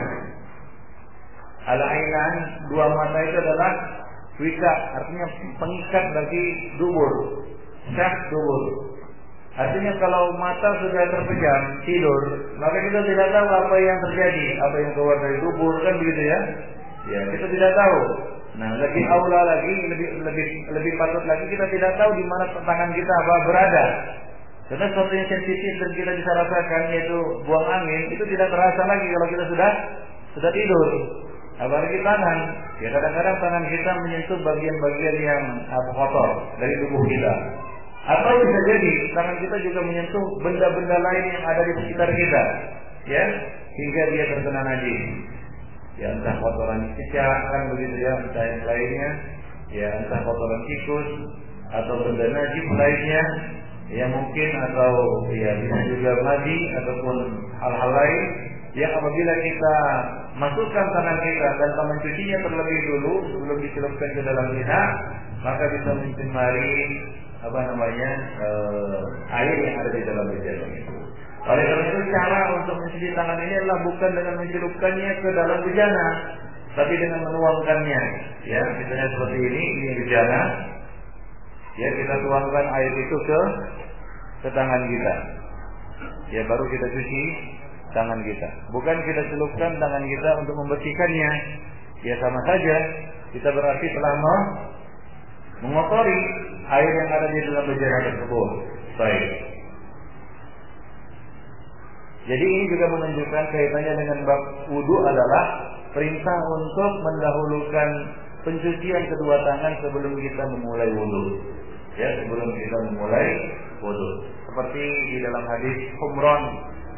Al-ainan, dua mata itu adalah wika, artinya pengikat bagi dubur. Syah dubur. Artinya kalau mata sudah terpejam tidur, maka kita tidak tahu apa yang terjadi, apa yang keluar dari tubuh, kan begitu ya? Ya, kita tidak tahu. Nah, lebih aula lagi, lebih patut lagi kita tidak tahu di mana tangan kita berada. Karena sesuatu yang sensitif dan kita bisa rasakan, yaitu buang angin, itu tidak terasa lagi kalau kita sudah tidur. Apalagi tangan, ya kadang-kadang tangan kita menyentuh bagian-bagian yang kotor dari tubuh kita. Atau bisa jadi tangan kita juga menyentuh benda-benda lain yang ada di sekitar kita, ya, hingga dia terkena najis. Ya, entah kotoran cicak, kan begitu ya, entah yang lainnya, ya, entah kotoran tikus atau benda najis lainnya, ya mungkin, atau ya bisa juga madi ataupun hal-hal lain yang apabila kita masukkan tangan kita dan mencucinya terlebih dulu sebelum dicelupkan ke dalam lidah, maka bisa mencemari air yang ada di dalam lidah itu. Oleh karena itu cara untuk mencuci tangan ini adalah bukan dengan mencelupkannya ke dalam bejana, tapi dengan menuangkannya. Ya, misalnya seperti ini bejana. Ya, kita tuangkan air itu ke tangan kita. Ya, baru kita cuci tangan kita. Bukan kita celupkan tangan kita untuk membersihkannya. Ya, sama saja kita berarti telah mengotori air yang ada di dalam bejana tersebut. Baik. Jadi ini juga menunjukkan kaitannya dengan bab wudu adalah perintah untuk mendahulukan pencucian kedua tangan sebelum kita memulai wudu. Ya, sebelum kita memulai wudu. Seperti di dalam hadis Humran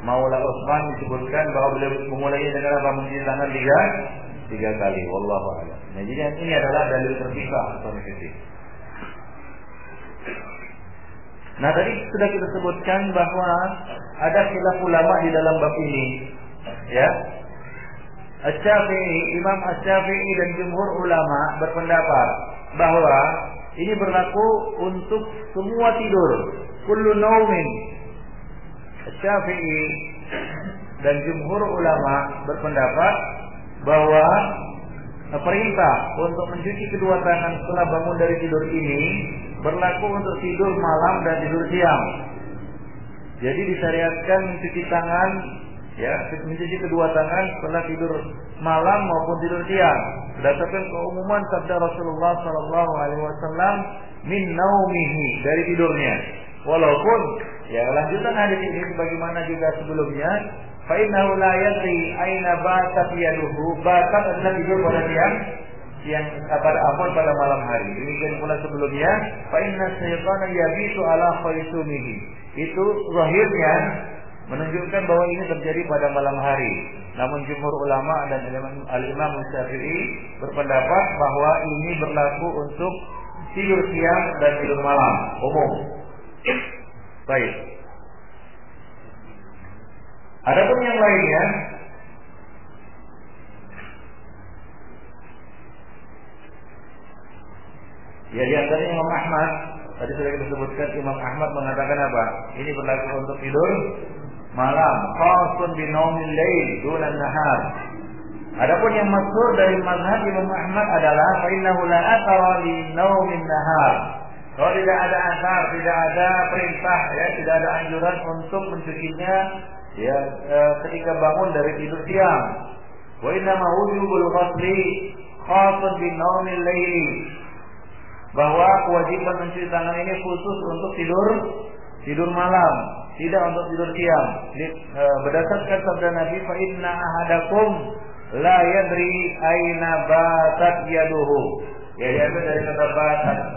Maula Utsman disebutkan bahwa beliau memulainya dengan apa? Mencuci tangan tiga kali. Wallahu a'lam. Nah, jadi ini adalah dalil terpisah atau negatif. Nah, tadi sudah kita sebutkan bahwa ada khilaf ulama di dalam bab ini. Ya. Imam Asy-Syafi'i dan jumhur ulama berpendapat bahwa ini berlaku untuk semua tidur. Kullu naumin. Asy-Syafi'i dan jumhur ulama berpendapat bahwa perintah untuk mencuci kedua tangan setelah bangun dari tidur ini berlaku untuk tidur malam dan tidur siang. Jadi disyariatkan mencuci tangan, ya, mencuci kedua tangan setelah tidur malam maupun tidur siang. Berdasarkan keumuman sabda Rasulullah sallallahu alaihi wasallam, min naumihi, dari tidurnya. Walaupun ya lanjutan hadis ini sebagaimana juga sebelumnya, fa innahu la yadri aina batat yaduhu, batat adalah tidur pada siang pada malam hari. Demikian pula sebelumnya, fa inna syaitana yabitu ala khaisumihi. Itu zahirnya menunjukkan bahwa ini terjadi pada malam hari. Namun jumhur ulama dan al-Imam Syafi'i berpendapat bahwa ini berlaku untuk tidur siang dan tidur malam umum. Baik. Adapun yang lainnya, ya di antaranya Imam Ahmad, tadi sudah kita sebutkan, Imam Ahmad mengatakan apa? Ini berlaku untuk tidur malam, khasun bi naumil lail dunan nahar. Adapun yang masyhur dari mazhab Imam Ahmad adalah fa innahu la athara li naumin nahar. Kalau tidak ada asar, tidak ada perintah, ya, tidak ada anjuran untuk mencucinya, ya, ketika bangun dari tidur siang. Wa inna ma wujubul ghusli khasun bi naumil lail. Bahwa kewajiban mencuci tangan ini khusus untuk tidur malam, tidak untuk tidur siang. Berdasarkan sabda Nabi, fa inna ahadakum la yadri aina batat yaduhu. Ya, diambil dari kata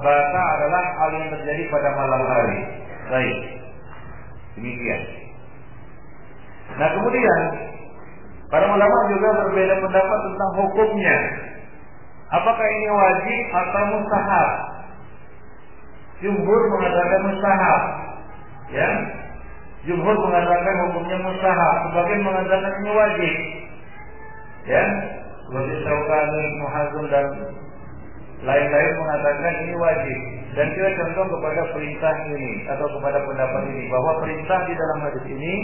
bata adalah hal yang terjadi pada malam hari. Baik, demikian. Nah, kemudian para ulama juga berbeda pendapat tentang hukumnya. Apakah ini wajib atau mustahab? Jumhur mengatakan mustahab. Ya, jumhur mengatakan hukumnya mustahab. Sebagian mengatakan ini wajib. Ya, seperti Syaukani, Ibnu Hazm dan lain-lain mengatakan ini wajib. Dan kita contoh kepada perintah ini atau kepada pendapat ini bahwa perintah di dalam hadis ini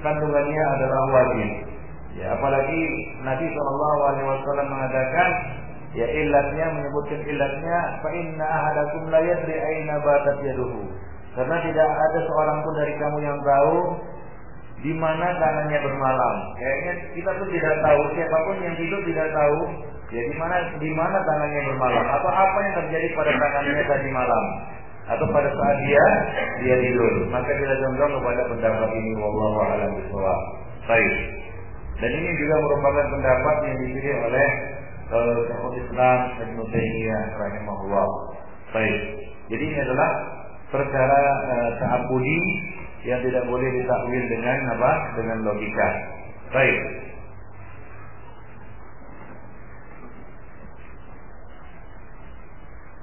kandungannya adalah wajib. Ya, apalagi Nabi SAW mengatakan, ya, illatnya, menyebutkan illatnya, fa inna ahadakum la yadri aina batat yaduhu. Karena tidak ada seorang pun dari kamu yang tahu di mana tangannya bermalam. Kayaknya kita pun tidak tahu, siapapun yang tidur tidak tahu ya di mana tangannya bermalam atau apa yang terjadi pada tangannya tadi malam atau pada saat dia tidur. Maka kita condong kepada pendapat ini, wallahu a'lam bishawab. Baik. Dan ini juga merupakan pendapat yang dipilih oleh Syekhul Islam Ibnu Taimiyah rahimahullah. Baik. Jadi ini adalah perkara ta'abbudi yang tidak boleh ditakwil dengan apa? Dengan logika. Baik.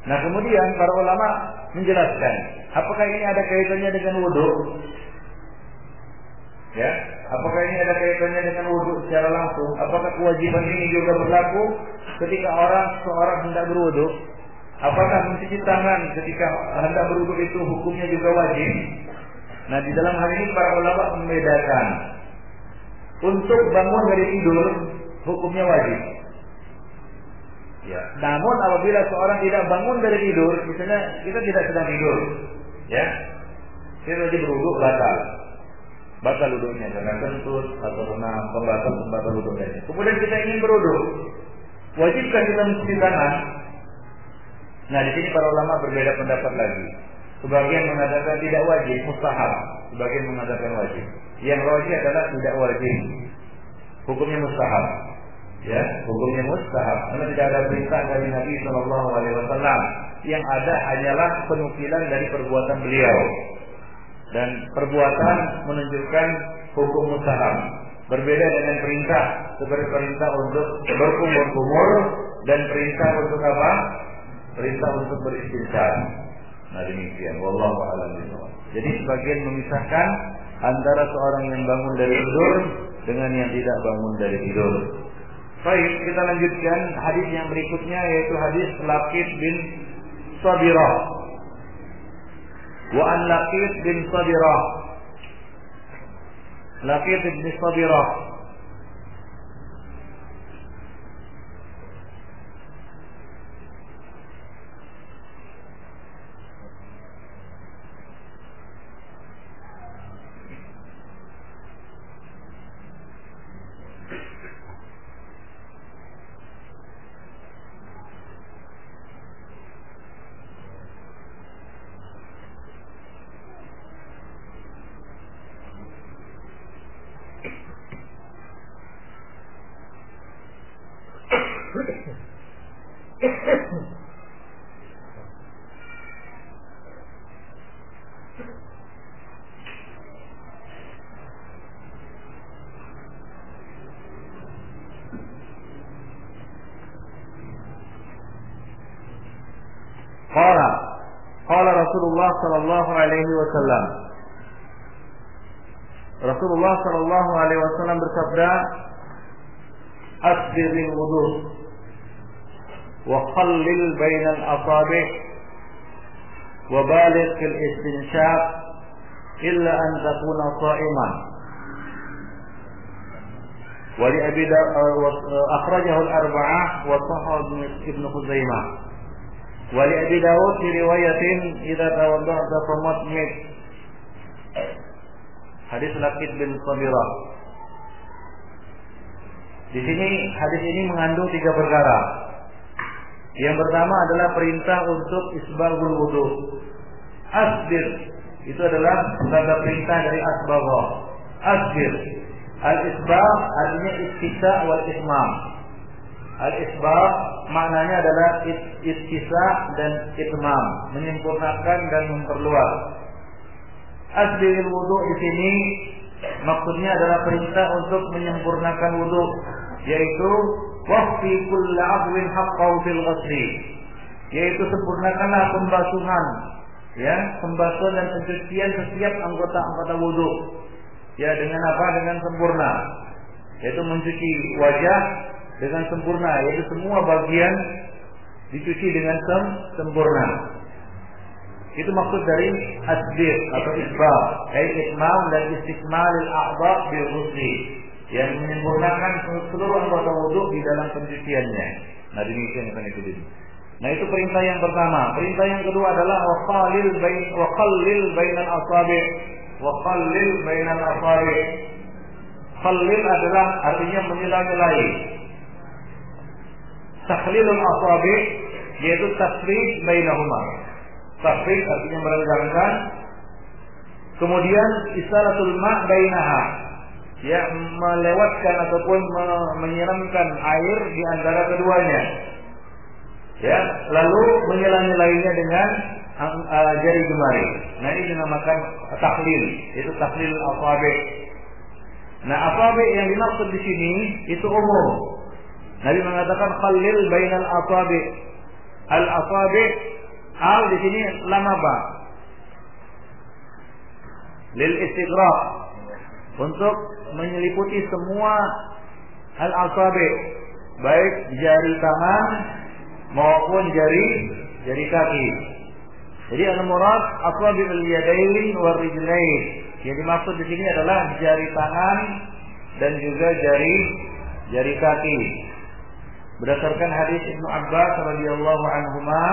Nah, kemudian para ulama menjelaskan, apakah ini ada kaitannya dengan wudu? Ya, apakah ini ada kaitannya dengan wudu secara langsung? Apakah kewajiban ini juga berlaku ketika seorang hendak berwudu? Apakah mencuci tangan ketika hendak berwudu itu hukumnya juga wajib? Nah, di dalam hal ini para ulama membedakan. Untuk bangun dari tidur hukumnya wajib. Ya. Namun apabila seorang tidak bangun dari tidur, misalnya kita tidak sedang tidur, ya, kita lagi berwudu batal wudunya karena kentut atau karena pembatal wudu lainnya. Kemudian kita ingin berwudu, wajibkah kita mencuci tangan? Nah, di sini para ulama berbeda pendapat lagi. Sebagian mengatakan tidak wajib, mustahab. Sebagian mengatakan wajib. Yang rajih adalah tidak wajib. Hukumnya mustahab. Ya, hukumnya mustahab. Karena tidak ada perintah dari Nabi SAW. Yang ada hanyalah penukilan dari perbuatan beliau. Dan perbuatan menunjukkan hukum mustahab. Berbeda dengan perintah, seperti perintah untuk berkumur-kumur dan perintah untuk apa? Perintah untuk beristighfar. Nah, demikian. Wallahu a'lam bishawab. Jadi sebagian memisahkan antara seorang yang bangun dari tidur dengan yang tidak bangun dari tidur. Baik, kita lanjutkan hadis yang berikutnya, yaitu hadis Laqit bin Sabirah. Wa an Laqit bin Sabirah. Laqit bin Sabirah Qala Rasulullah sallallahu alaihi wasallam. Rasulullah sallallahu alaihi wasallam bersabda, "Asbiril wudu wa khallil bainal asabi' wa baligh fil istinshaq illa an takuna sha'iman." Wa li Abi akhrajahu al-arba'ah wa sahhahu Ibnu Khuzaimah. Wa li Abi Dawud fi riwayatin idza tawadda'ta famatmit. Hadis Laqit bin Sabirah. Di sini hadis ini mengandung 3 perkara. Yang pertama adalah perintah untuk isbaghul wudu. Asbir itu adalah kata perintah dari asbagha. Asbir. Al-isbagh artinya ittisa' wal itmam. Al-isbagh maknanya adalah ittisa' dan itmam, menyempurnakan dan memperluas. Asbiril wudu di sini maksudnya adalah perintah untuk menyempurnakan wudu, yaitu waqfi kulli 'adwin haqqahu fil ghusli, yaitu sempurnakanlah pembasuhan, ya, pembasuhan dan pencucian setiap anggota wudu. Ya, dengan apa? Dengan sempurna. Yaitu mencuci wajah dengan sempurna, yaitu semua bagian dicuci dengan sempurna. Itu maksud dari asbir atau isbagh, yaitu itmam dan istikmalil a'dha bil ghusli, yang menyempurnakan seluruh anggota wudu di dalam pencuciannya. Nah, demikian kan itu. Nah, itu perintah yang pertama. Perintah yang kedua adalah waqallil bainal asabi'. Waqallil bainal asabi'. Khallil adalah artinya menyela-nyelai. Takhlilul asabi' yaitu tasrif bainahuma. Tasrif artinya merenggangkan. Kemudian isalatul ma' bainaha. Ya, melewatkan ataupun menyiramkan air di antara keduanya. Ya, lalu menyela-nyelainya dengan jari jemari. Nah, ini dinamakan takhlil. Itu takhlil asabi'. Nah, asabi' yang dimaksud di sini itu umum. Nabi mengatakan khallil bainal asabi'. Al asabi' al di sini lam apa? Lil istighraq. Untuk menyeliputi semua al asabi', baik jari tangan maupun jari kaki. Jadi al-murad asabi'ul yadayn war rijlayn. Yang dimaksud di sini adalah jari tangan dan juga jari kaki. Berdasarkan hadis Ibnu Abbas radhiyallahu anhuma,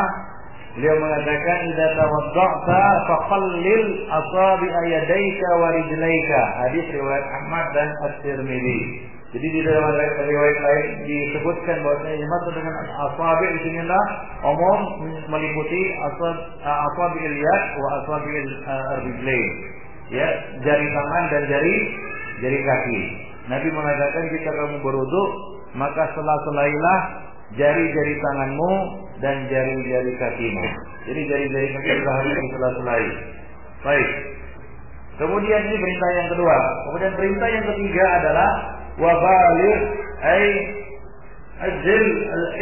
beliau mengatakan idza tawadda'ta faqallil asabi'a yadayka wa rijlaika. Hadis riwayat Ahmad dan At-Tirmidzi. Jadi di dalam riwayat lain disebutkan bahwa yang dimaksud dengan asabi' di sini adalah umum meliputi asabi'il yad wa asabi'il rijlain. Ya, jari tangan dan jari kaki. Nabi mengatakan jika kamu berwudu, maka sela-selailah jari-jari tanganmu dan jari-jari kakimu. Jadi jari-jari kaki harus disela-selai. Baik. Kemudian ini perintah yang kedua. Kemudian perintah yang ketiga adalah wabaligh ay ajil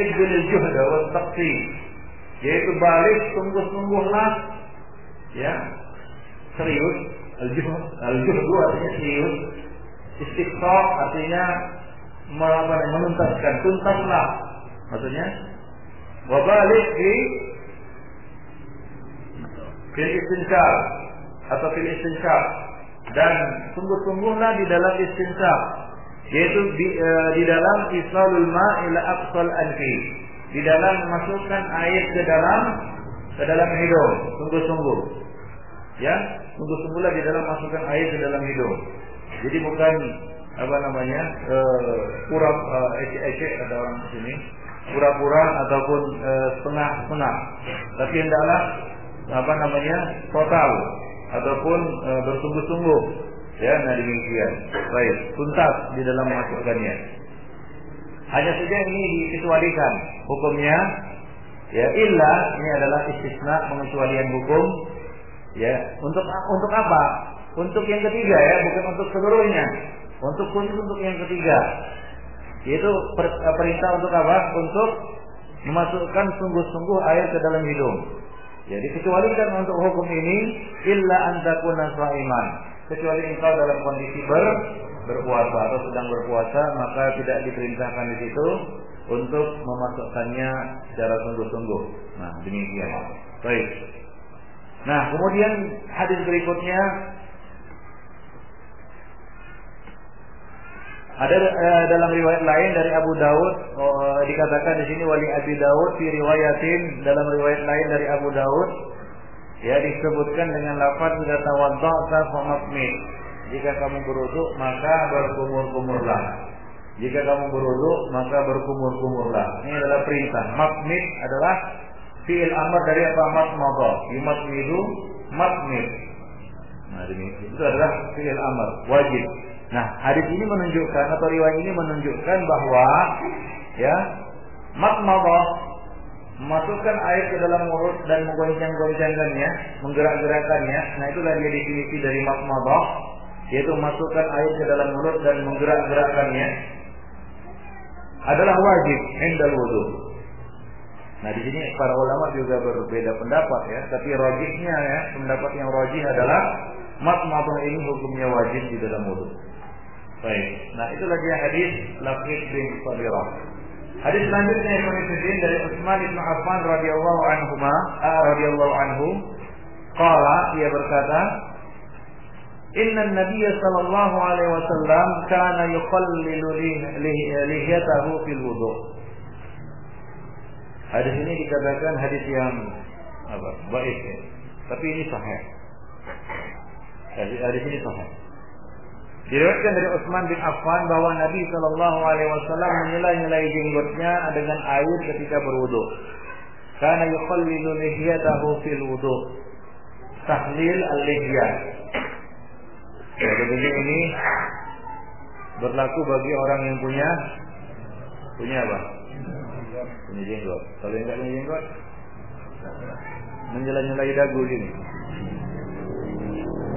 al-juhda wa taqsim. Yaitu balik, sungguh-sungguhlah, ya, serius. Al-juhdu artinya serius. Istiqsa artinya menuntaskan, tuntaslah. Maksudnya wabaligh fil istinshaq atau fil istinshaq, dan sungguh-sungguhlah di dalam istinshaq, yaitu di dalam isalul ma ila aqsal anfi, di dalam memasukkan air ke dalam hidung. Sungguh-sungguh, ya, sungguh-sungguhlah di dalam masukkan air ke dalam hidung. Jadi bukan pura ecek kata orang sini, pura-pura ataupun setengah-setengah, tapi hendaklah total ataupun bersungguh-sungguh. Ya, nah demikian. Baik, tuntas di dalam memasukkannya. Hanya saja ini dikecualikan hukumnya, ya, illa ini adalah istisna, pengecualian hukum. Ya, untuk apa? Untuk yang ketiga, ya, bukan untuk seluruhnya. Untuk khusus untuk yang ketiga, yaitu perintah untuk apa? Untuk memasukkan sungguh-sungguh air ke dalam hidung. Jadi dikecualikan untuk hukum ini illa an takuna sha'iman. Kecuali engkau dalam kondisi berpuasa atau sedang berpuasa, maka tidak diperintahkan di situ untuk memasukkannya secara sungguh-sungguh. Nah, demikian. Baik. Nah, kemudian hadis berikutnya ada dalam riwayat lain dari Abu Daud, dikatakan di sini wali Abi Daud fi riwayatin, dalam riwayat lain dari Abu Daud, ya, disebutkan dengan lafaz idza tawadda'ta famaqmit. Jika kamu berwudu maka berkumur-kumurlah. Jika kamu berwudu maka berkumur-kumurlah. Ini adalah perintah. Maqmit adalah fi'il amr dari apa? Matmadha. Yumatmidu matmid. Nah, ini itu adalah fi'il amr, wajib. Nah, hadis ini menunjukkan atau riwayat ini menunjukkan bahwa, ya, matmadha, memasukkan air ke dalam mulut dan menggoncang-goncangkannya, menggerak-gerakannya. Nah, itulah dia definisi dari matmadha, yaitu memasukkan air ke dalam mulut dan menggerak-gerakannya adalah wajib indal wudu. Nah, di sini para ulama juga berbeda pendapat, ya, tapi rajihnya, ya, pendapat yang rajih adalah matmadha ini hukumnya wajib di dalam wudu. Baik. Nah, itulah dia hadis Laqit bin Sabirah. Hadis selanjutnya yang menunjukkan dari Utsman bin Affan radhiyallahu anhu, qala, ia berkata, Inna Nabiy sallallahu alaihi wasallam kana yuqallilu lihiyatahu fil wudu. Hadis ini dikatakan hadis yang baik ya. Tapi ini sahih. Hadis ini sahih. Diriwayatkan dari Utsman bin Affan bahwa Nabi sallallahu alaihi wasallam menyela-nyelai jenggotnya dengan air ketika berwudu. Kana yukhallilu lihyatahu fil wudu. Tahlil al-lihyah. Jadi ini berlaku bagi orang yang punya apa? Punya jenggot. Kalau yang enggak punya jenggot, menyela-nyelai dagu gini.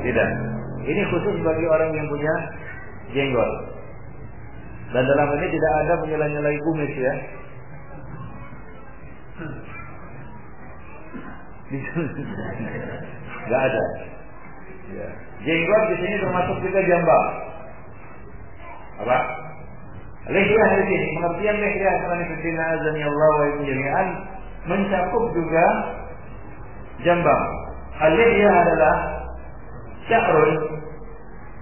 Tidak. Ini khusus bagi orang yang punya jenggot. Dan dalam ini tidak ada menyela-nyelai kumis ya. Enggak ada. Ya. Jenggot di sini termasuk juga jambang. Apa? Lihyah di sini, pengertian lihyah karena fillah azani Allah wa jami'an mencakup juga jambang. Al-lihyah adalah sya'run,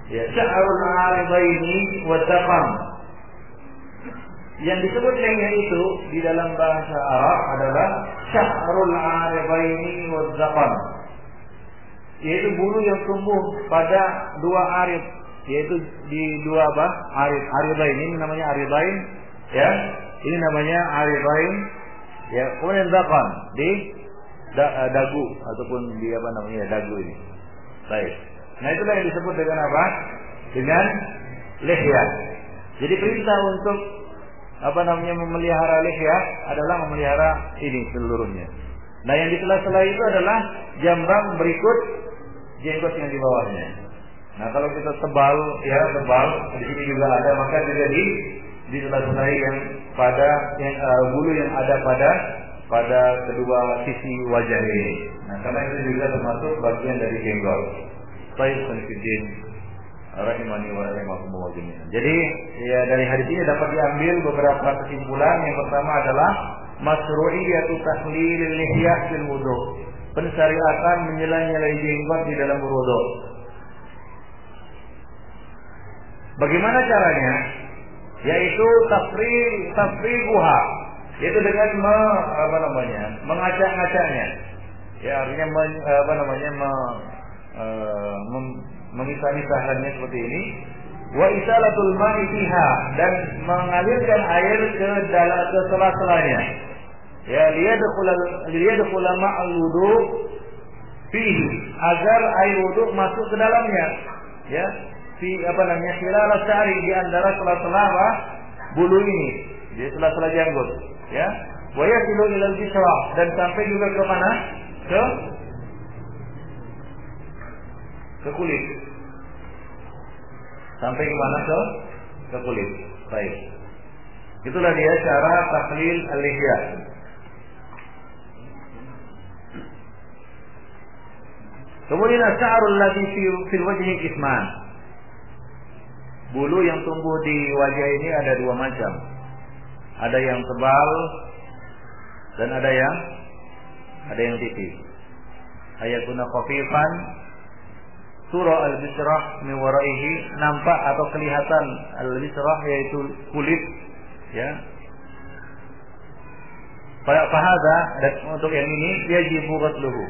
ya, sya'rul 'aridaini wa taqam. Yang disebut lihyah itu di dalam bahasa Arab adalah sya'rul 'aridaini wa taqam, yaitu bulu yang tumbuh pada dua arid, yaitu di dua apa? Aridain, ini namanya aridain, ya. Ini namanya aridain, ya. Kemudian taqam di dagu ataupun di apa namanya dagu ini. Baik. Nah, itulah yang disebut dengan apa? Dengan lihyah. Jadi perintah untuk apa namanya memelihara lihyah adalah memelihara ini seluruhnya. Nah, yang di sela-sela itu adalah jambang berikut jenggot yang di bawahnya. Nah, kalau kita tebal, ya tebal, di sini juga ada, maka juga di sela-sela yang pada yang bulu yang ada pada kedua sisi wajah ini. Nah, karena itu juga termasuk bagian dari jenggot. Baik, konfidin rahimani wa rahimakumullah jami'an. Jadi, ya dari hadis ini dapat diambil beberapa kesimpulan. Yang pertama adalah masru'iyatu tahlilil lihyah fil wudu. Pensyariatan menyela-nyelai jenggot di dalam berwudu. Bagaimana caranya? Yaitu tafriquha, yaitu dengan mengacak-ngacaknya. Ya, artinya memisah-misahkannya seperti ini. Wa isalatul ma'i fiha, dan mengalirkan air ke sela-selanya. Ya, liyadkhula ma'al wudu fihi, agar air wudu masuk ke dalamnya. Ya, khilal syari, di antara sela-sela bulu ini, di sela-sela janggut, ya. Wa yasilu ilal bisra, dan sampai juga ke mana? Ke kulit. Sampai ke mana? Ke kulit. Baik. Itulah dia cara tahlil al-lihyah. Kemudian as-sa'rul ladzi fil wajhi isman. Bulu yang tumbuh di wajah ini ada dua macam. Ada yang tebal dan ada yang tipis. Ayatuna khafifan surah al-bisrah min waraihi, nampak atau kelihatan al-bisrah yaitu kulit, ya. Fahada, dan untuk yang ini yajibu ghusluhu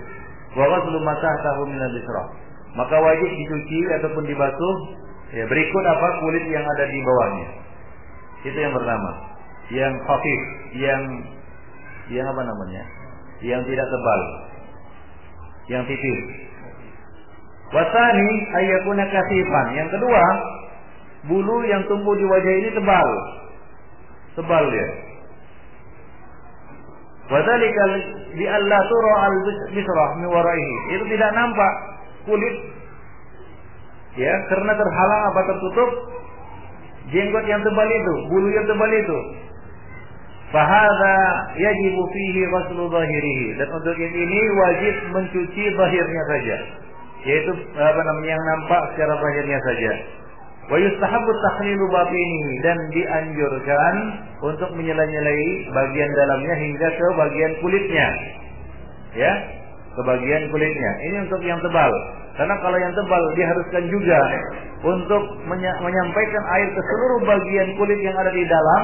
wa ghuslu ma tahtahu min al-bisrah. Maka wajib dicuci ataupun dibasuh, ya, berikut apa kulit yang ada di bawahnya. Itu yang pertama. Yang khafif, yang apa namanya? Yang tidak tebal. Yang tipis. Wasani ayyakuna kasifan. Yang kedua, bulu yang tumbuh di wajah ini tebal. Tebal dia. Wadzalika bi alla tura al-bisrah min waraihi. Itu tidak nampak kulit, ya, karena terhalang apa, tertutup jenggot yang tebal itu, bulu yang tebal itu. Fahadha yajibu fihi ghuslu zahirihi, dan untuk ini wajib mencuci zahirnya saja, yaitu apa namanya yang nampak secara zahirnya saja. Wa yustahabbu takhlilu batinihi, dan dianjurkan untuk menyela-nyelai bagian dalamnya hingga ke bagian kulitnya, ya, ke bagian kulitnya. Ini untuk yang tebal. Karena kalau yang tebal diharuskan juga untuk menyampaikan air ke seluruh bagian kulit yang ada di dalam,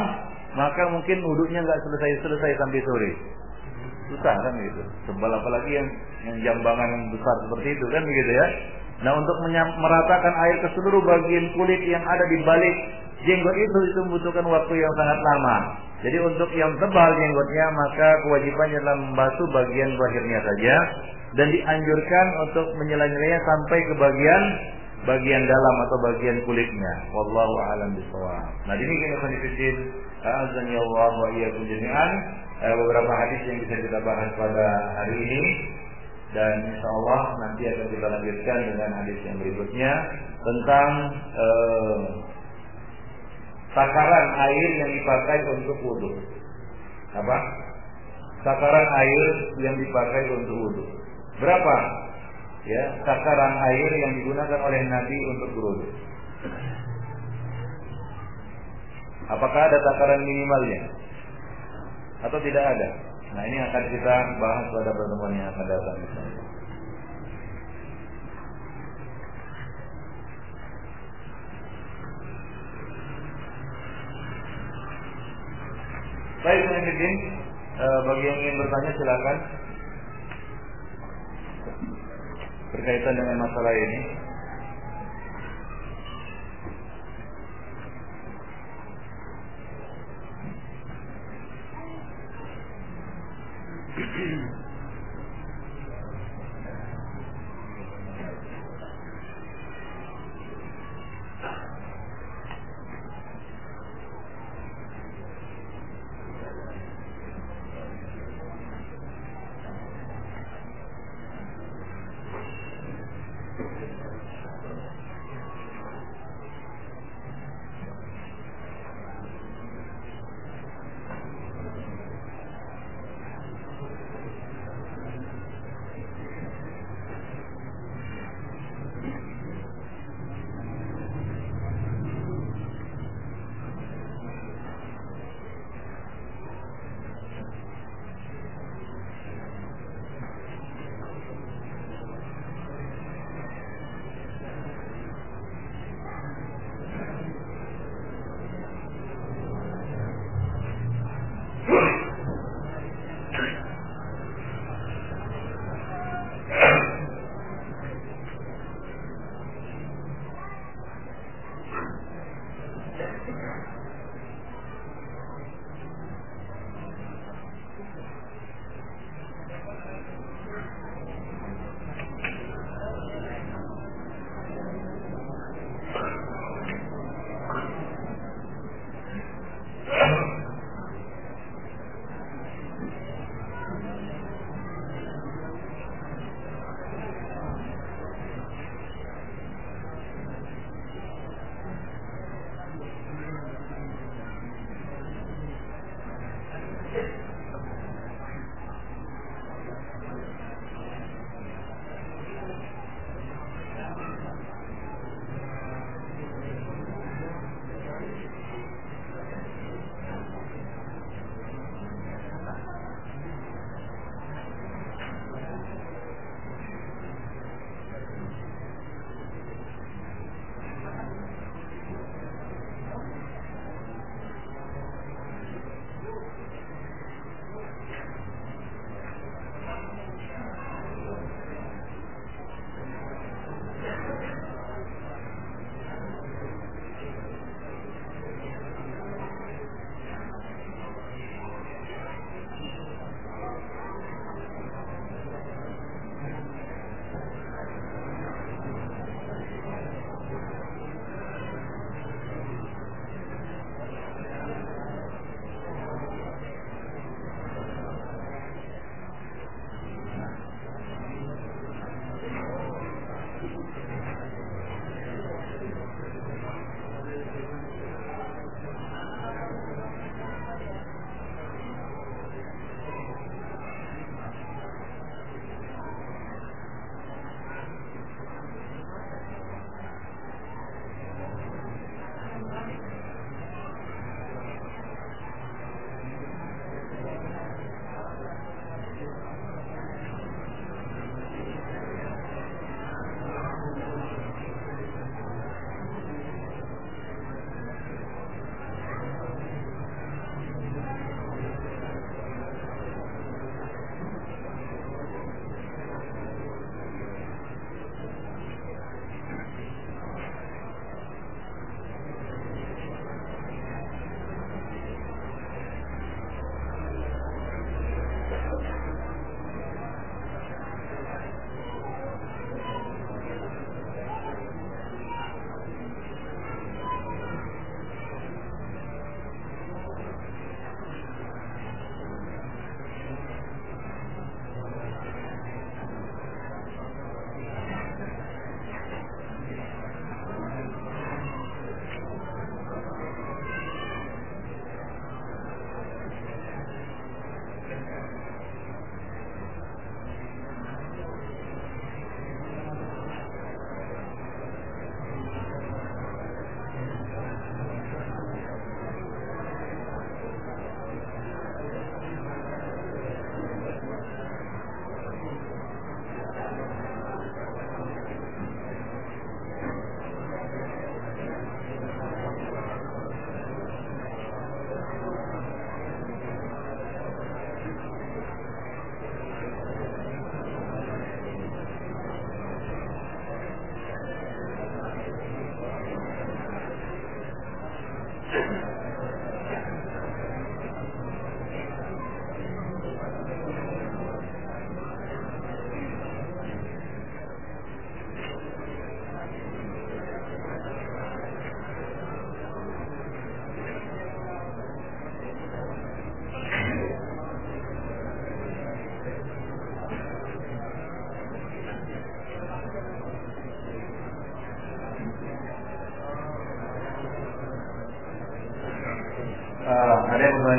maka mungkin wudunya nggak selesai sampai sore. susah kan gitu. Sebal apalagi yang jambangan besar seperti itu kan begitu ya. Nah, untuk meratakan air ke seluruh bagian kulit yang ada di balik jenggot itu membutuhkan waktu yang sangat lama. Jadi untuk yang tebal jenggotnya maka kewajibannya adalah membasuh bagian zahirnya saja dan dianjurkan untuk menyela-nyelanya sampai ke bagian dalam atau bagian kulitnya. Wallahu a'lam bishawab. Nah, demikian konfirmasi azani Allah wa iyyakum jami'an beberapa hadis yang bisa kita bahas pada hari ini, dan insyaallah nanti akan kita lanjutkan dengan hadis yang berikutnya tentang takaran air yang dipakai untuk wudu. Apa? Takaran air yang dipakai untuk wudu. Berapa? Ya, takaran air yang digunakan oleh Nabi untuk berwudu. Apakah ada takaran minimalnya atau tidak ada? Nah, ini akan kita bahas pada pertemuan yang akan datang. Baik, mungkin bagi yang ingin bertanya silakan berkaitan dengan masalah ini.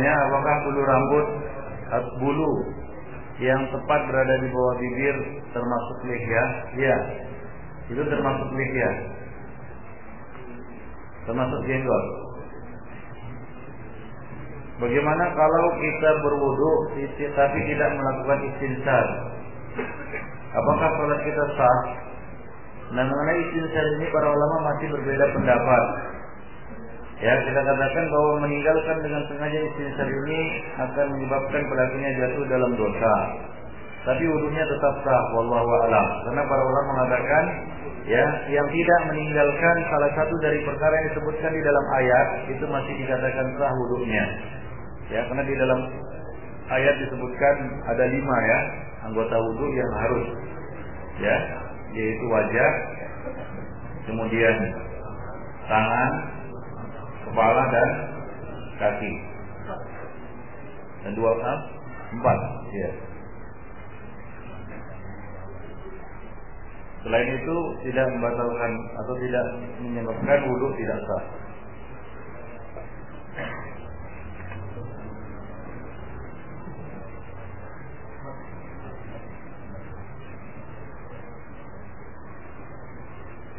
misalnya apakah bulu rambut atau bulu yang tepat berada di bawah bibir termasuk lihya? Ya, itu termasuk lihya, termasuk jenggot. Bagaimana kalau kita berwudu tapi tidak melakukan istinsar? Apakah salat kita sah? Nah, mengenai istinsar ini para ulama masih berbeda pendapat. Ya, kita katakan bahwa meninggalkan dengan sengaja istinsar ini akan menyebabkan pelakunya jatuh dalam dosa. Tapi wudunya tetap sah, wallahu a'lam. Karena para ulama mengatakan, ya, yang tidak meninggalkan salah satu dari perkara yang disebutkan di dalam ayat itu masih dikatakan sah wudunya. Ya, karena di dalam ayat disebutkan ada 5 ya anggota wudu yang harus, ya, yaitu wajah, kemudian tangan, kepala dan kaki, dan 4, ya. Selain itu tidak membatalkan atau tidak menyebabkan wudu tidak sah.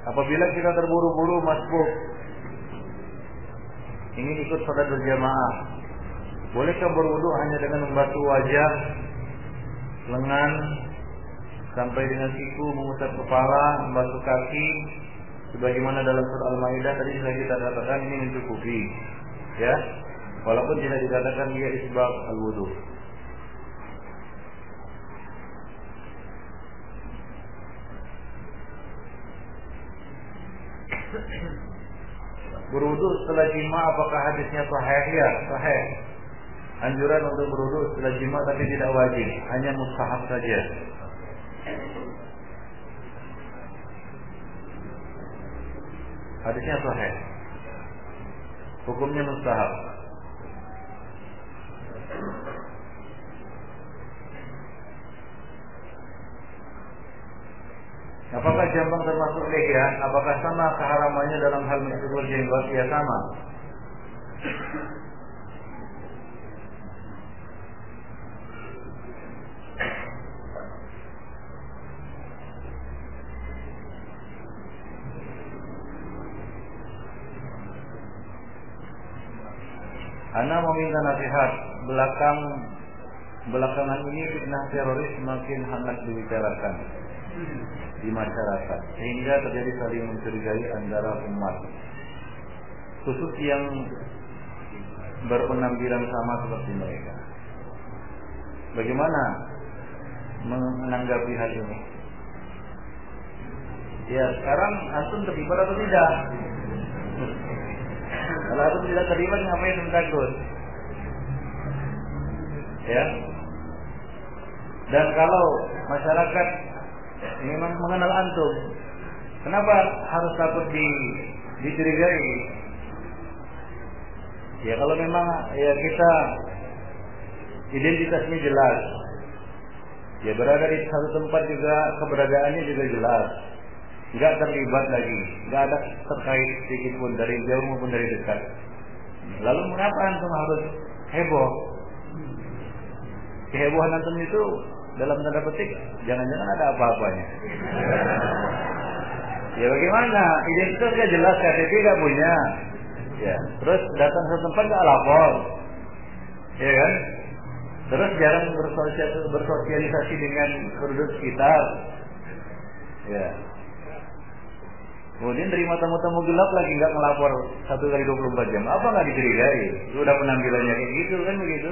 Apabila kita terburu-buru masbuk ingin ikut salat berjamaah, bolehkah berwudu hanya dengan membasuh wajah, lengan sampai dengan siku, mengusap kepala, membasuh kaki, sebagaimana dalam surah Al-Maidah tadi sudah kita katakan ini mencukupi, ya, walaupun tidak dikatakan dia isbaq al-wudu. Berwudu setelah jima, apakah hadisnya sahih? Ya, sahih. Anjuran untuk berwudu setelah jima tapi tidak wajib, hanya mustahab saja. Hadisnya sahih. Hukumnya mustahab. Apakah jambang termasuk lihya? Apakah sama keharamannya dalam hal mencukur jenggot? Ya, sama. Ana meminta nasihat. Belakangan ini fitnah teroris semakin hangat dibicarakan di masyarakat, sehingga terjadi saling mencurigai antara umat, khusus yang berpenampilan sama seperti mereka. Bagaimana menanggapi hal ini? Ya, sekarang antum terlibat atau tidak? Kalau antum tidak terlibat, ngapain antum takut? Ya. Dan kalau masyarakat memang mengenal antum, kenapa harus takut dicurigai? Ya, kalau memang ya kita identitasnya jelas, ya berada di satu tempat juga keberadaannya juga jelas, nggak terlibat lagi, nggak ada terkait sedikit pun dari jauh maupun dari dekat. Lalu mengapa antum harus heboh? Kehebohan antum itu dalam tanda petik jangan-jangan ada apa-apanya. Ya bagaimana? Identitasnya jelas, KTP nggak punya. Ya, terus datang ke tempat nggak lapor, ya kan? Terus jarang bersosialisasi dengan penduduk sekitar. Ya. Kemudian terima tamu-tamu gelap lagi nggak ngelapor 1x24 jam. Apa nggak dicurigai? Sudah penampilannya kayak gitu kan begitu.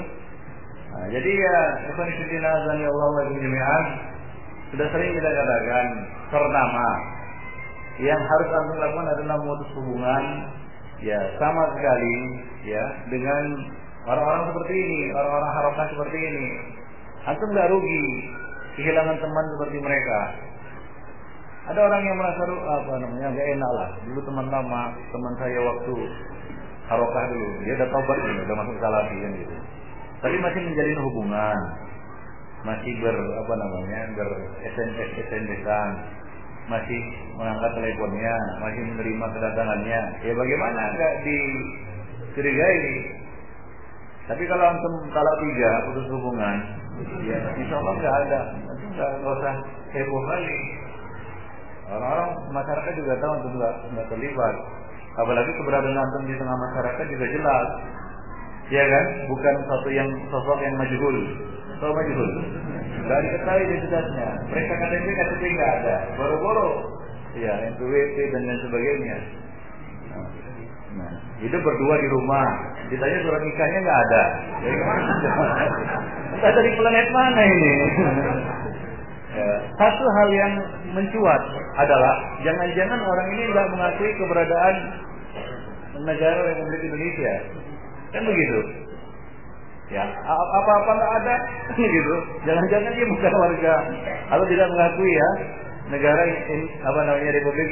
Nah, jadi ya, ikhwan fillah azanillahu wa jami'an, sudah sering kita katakan, pertama yang harus antum lakukan adalah memutus hubungan, ya sama sekali, ya dengan orang-orang seperti ini, orang-orang harokah seperti ini. Antum nggak rugi kehilangan teman seperti mereka. Ada orang yang merasa nggak enak lah. Dulu teman lama, teman saya waktu harokah dulu, dia udah taubat nih, udah masuk salafi kan gitu. Tapi masih menjalin hubungan, masih SMS-an, masih mengangkat teleponnya, masih menerima kedatangannya. Ya bagaimana nggak dicurigai? Tapi kalau antum talak 3 putus hubungan, ya insya Allah nggak ada, nanti nggak usah heboh lagi. Orang-orang masyarakat juga tahu antum nggak terlibat. Apalagi keberadaan antum di tengah masyarakat juga jelas, ya kan? Bukan sosok yang majhul. Sosok majhul, nggak diketahui identitasnya. Mereka KTP nggak ada, boro-boro, ya NPWP dan lain sebagainya. Nah, hidup berdua di rumah, ditanya surat nikahnya nggak ada. Ya gimana? Entah dari planet mana ini. Ya. Satu hal yang mencuat adalah jangan-jangan orang ini nggak mengakui keberadaan negara Republik Indonesia, kan begitu? Ya, apa-apa nggak ada, gitu. Jangan-jangan dia bukan warga atau tidak mengakui ya negara Republik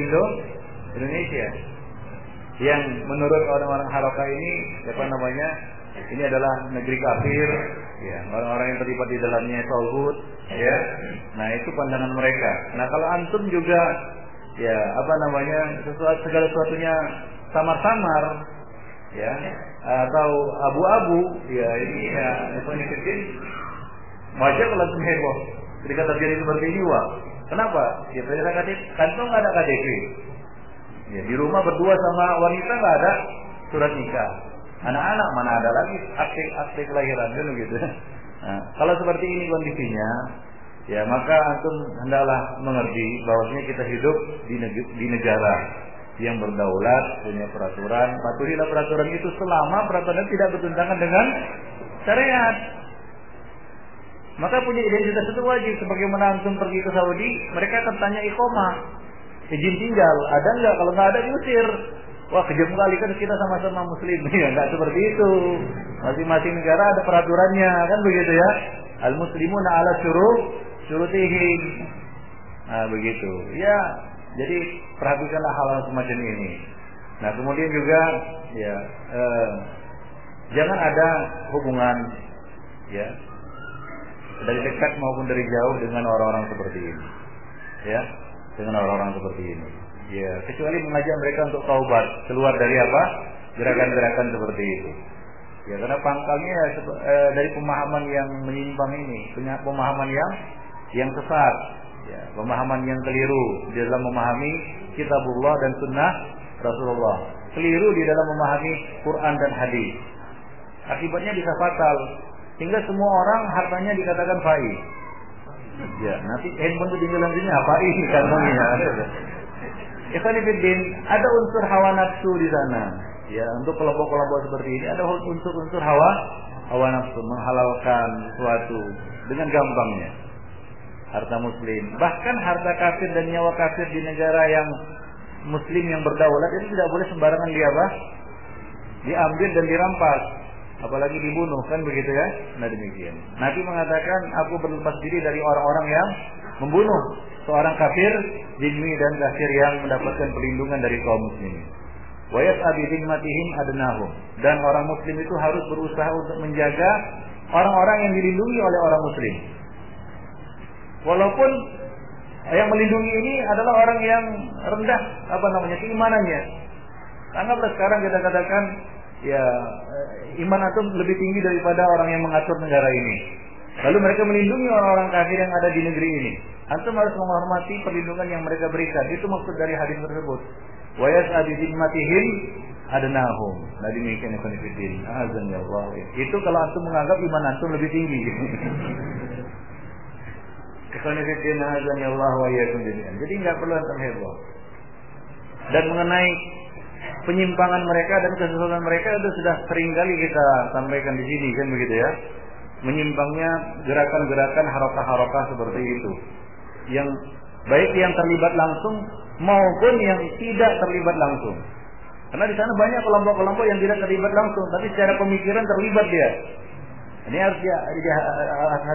Indonesia. Yang menurut orang-orang Harakah ini ini adalah negeri kafir, ya, orang-orang yang terlibat di dalamnya tauhid, ya. Nah, itu pandangan mereka. Nah, kalau antum juga ya segala sesuatunya samar-samar, ya, atau abu-abu, ya ini ya wajar kalau antum heboh ketika terjadi seperti ini, wah. Kenapa? Ya, saya kantung nggak ada KTP. Ya, di rumah berdua sama wanita nggak ada surat nikah. Anak-anak mana ada lagi akte kelahiran kan gitu. Nah, kalau seperti ini kondisinya, ya maka antum hendaklah mengerti bahwasanya kita hidup di negara yang berdaulat, punya peraturan. Patuhilah peraturan itu selama peraturan tidak bertentangan dengan syariat. Maka punya identitas itu wajib. Sebagaimana antum pergi ke Saudi, mereka akan tanya iqamah, izin tinggal, ada nggak? Kalau nggak ada diusir. Wah, kejam kali, kan kita sama-sama muslim. Ya, nggak seperti itu. Masing-masing negara ada peraturannya, kan begitu ya. Al muslimuna ala syurutihim. Nah, begitu. Ya, jadi perhatikanlah hal-hal semacam ini. Nah, kemudian juga ya jangan ada hubungan ya dari dekat maupun dari jauh dengan orang-orang seperti ini. Ya, dengan orang-orang seperti ini. Ya, kecuali mengajak mereka untuk taubat, keluar dari gerakan-gerakan seperti itu. Ya, karena pangkalnya dari pemahaman yang menyimpang ini, pemahaman yang sesat, ya, pemahaman yang keliru di dalam memahami kitabullah dan sunnah Rasulullah, keliru di dalam memahami Quran dan hadis. Akibatnya bisa fatal, hingga semua orang hartanya dikatakan faiz. Ya, nanti handphone itu tinggal nantinya apa ini kantongnya. Ikhwanifiddin, ada unsur hawa nafsu di sana. Ya, untuk kelompok-kelompok seperti ini ada unsur-unsur hawa nafsu, menghalalkan sesuatu dengan gampangnya. Harta muslim, bahkan harta kafir dan nyawa kafir di negara yang muslim yang berdaulat itu tidak boleh sembarangan diambil dan dirampas, apalagi dibunuh, kan begitu ya. Nah, demikian Nabi mengatakan, aku berlepas diri dari orang-orang yang membunuh seorang kafir zimmi dan kafir yang mendapatkan perlindungan dari kaum muslimin. Wa yas'abi dhimmatihim adnahum, dan orang muslim itu harus berusaha untuk menjaga orang-orang yang dilindungi oleh orang muslim. Walaupun yang melindungi ini adalah orang yang rendah keimanannya. Anggaplah sekarang kita katakan ya iman antum lebih tinggi daripada orang yang mengatur negara ini. Lalu mereka melindungi orang-orang kafir yang ada di negeri ini. Antum harus menghormati perlindungan yang mereka berikan. Itu maksud dari hadis tersebut. Wa yas'abi dhimmatihim adnahum. Nah, demikian ikhwanifiddin. Azan ya Allah. Itu kalau antum menganggap iman antum lebih tinggi. Ikhwanifiddin, azan ya Allah wa iyyakum jami'an. Jadi enggak perlu antum heboh. Dan mengenai penyimpangan mereka dan kesesatan mereka itu sudah sering kali kita sampaikan di sini, kan begitu ya. Menyimpangnya gerakan-gerakan harokah-harokah seperti itu, yang baik yang terlibat langsung maupun yang tidak terlibat langsung. Karena di sana banyak kelompok-kelompok yang tidak terlibat langsung, tapi secara pemikiran terlibat dia. Ini harus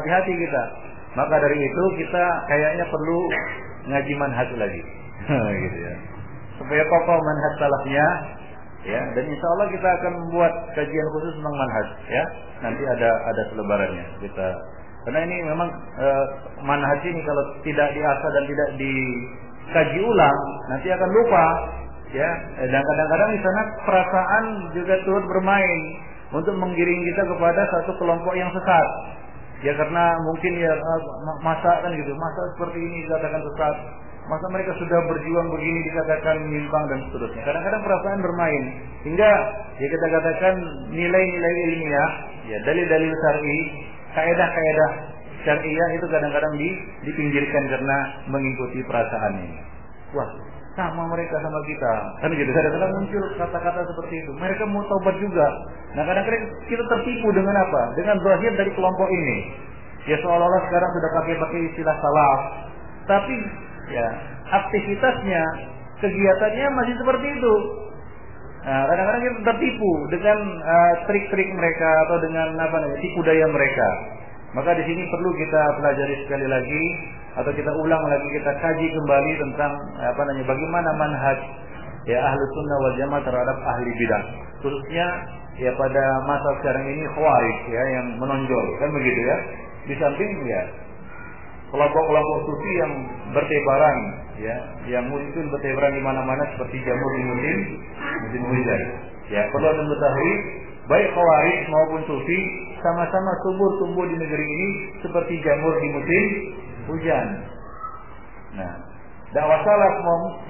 hati-hati kita. Maka dari itu kita kayaknya perlu ngaji manhaj lagi, gitu ya, supaya kokoh manhaj salafnya, ya. Dan insya Allah kita akan membuat kajian khusus tentang manhaj, ya. Nanti ada selebarannya kita. Karena ini memang manhaj ini kalau tidak diasah dan tidak dikaji ulang, nanti akan lupa, ya. Dan kadang-kadang di sana perasaan juga turut bermain. untuk menggiring kita kepada satu kelompok yang sesat. Ya karena mungkin ya masa kan gitu, masa seperti ini dikatakan sesat, masa mereka sudah berjuang begini dikatakan menyimpang dan seterusnya. Kadang-kadang perasaan bermain hingga ya kita katakan nilai-nilai ilmiah, ya dalil-dalil syar'i, kaidah-kaidah syariah itu kadang-kadang dipinggirkan karena mengikuti perasaan ini. Wah, sama mereka sama kita, kan gitu. Kadang-kadang muncul kata-kata seperti itu. Mereka mau taubat juga. Nah, kadang-kadang kita tertipu dengan apa? Dengan zahir dari kelompok ini. Ya seolah-olah sekarang sudah pakai istilah salaf, tapi ya aktivitasnya, kegiatannya masih seperti itu. Nah, kadang-kadang kita tertipu dengan trik-trik mereka atau dengan tipu daya mereka. Maka di sini perlu kita pelajari sekali lagi atau kita ulang lagi, kita kaji kembali tentang bagaimana manhaj ya Ahlus Sunnah wal Jamaah terhadap ahli bidah. Khususnya ya pada masa sekarang ini Khawarij ya yang menonjol, kan begitu ya. Di samping ya kelompok-kelompok sufi yang bertebaran ya, yang muncul bertebaran di mana-mana seperti jamur di musim hujan. Ya, perlu Anda mengetahui baik Khawarij maupun sufi sama-sama tumbuh di negeri ini seperti jamur di musim hujan. Nah, dakwah salaf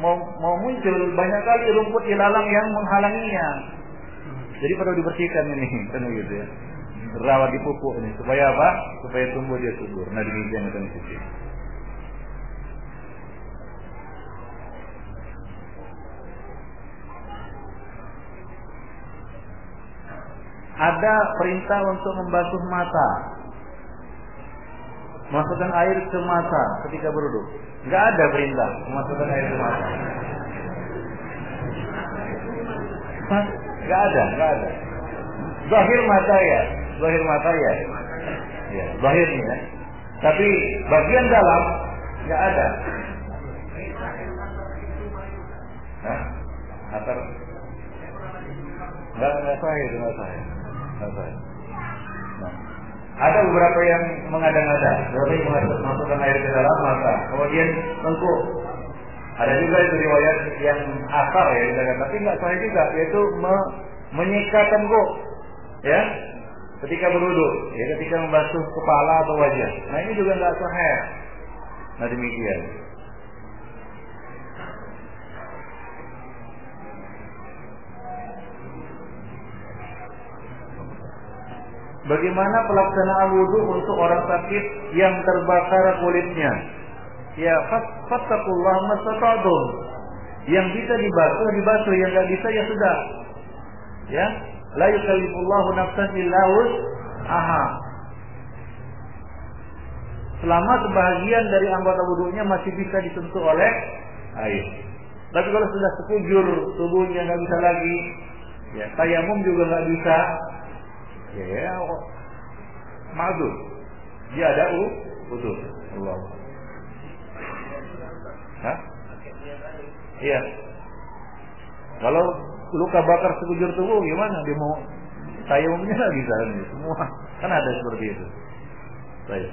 mau muncul banyak kali rumput ilalang yang menghalanginya. Jadi perlu dibersihkan ini, kan gitu ya. Rawat dipupuk ini supaya apa? Supaya tumbuh dia subur. Nah, demikian kan itu. Ada perintah untuk membasuh mata, masukkan air ke mata ketika berwudu. Enggak ada perintah memasukkan air ke mata. Enggak ada. Zahir mata ya. Ya, zahirnya. Tapi bagian dalam enggak ada. Hah? Atar enggak sahih. Nah, ada beberapa yang mengada-ngada, beberapa yang masukkan air ke dalam mata, kemudian tengkuk. Ada juga itu riwayat yang asar ya, tapi nggak sahih juga, yaitu menyikat tengkuk, ya, ketika berwudu, ya, ketika membasuh kepala atau wajah. Nah ini juga nggak sahih. Nah demikian. Bagaimana pelaksanaan wudu untuk orang sakit yang terbakar kulitnya? Ya, fattaqullaha mastata'tum. Yang bisa dibasuh, yang enggak bisa ya sudah. Ya, la yukallifullahu nafsan illa wus'aha. Selama sebahagian dari anggota wudunya masih bisa disentuh oleh air. Tapi kalau sudah sekujur tubuhnya enggak bisa lagi, ya tayamum juga enggak bisa. Ya, ma'dzur. Dia ada wudu. Allah. Hah? Iya. Kalau luka bakar sekujur tubuh gimana? Dia mau tayamumnya enggak bisa semua. Kan ada seperti itu. Baik.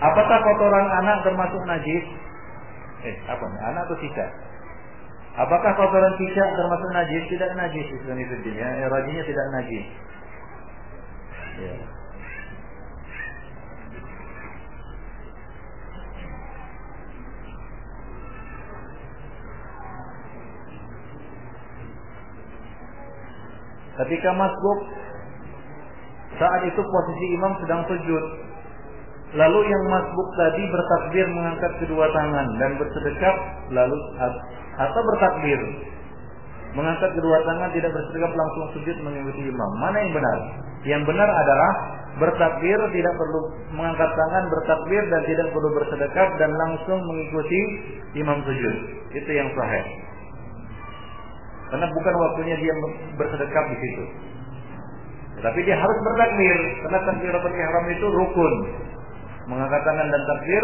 Apakah kotoran anak termasuk najis? Anak atau cicak? Apakah kotoran cicak termasuk najis? Tidak najis, ya. Rajinnya tidak najis. Ya. Ketika masbuk, saat itu posisi imam sedang sujud. Lalu yang masbuk tadi bertakbir mengangkat kedua tangan dan bersedekap, lalu atau bertakbir mengangkat kedua tangan tidak bersedekap langsung sujud mengikuti imam. Mana yang benar? Yang benar adalah bertakbir, tidak perlu mengangkat tangan, bertakbir dan tidak perlu bersedekap dan langsung mengikuti imam sujud. Itu yang sahih. Karena bukan waktunya dia bersedekap di situ. Tapi dia harus bertakbir karena takbiratul ihram itu rukun. Mengangkat tangan dan takbir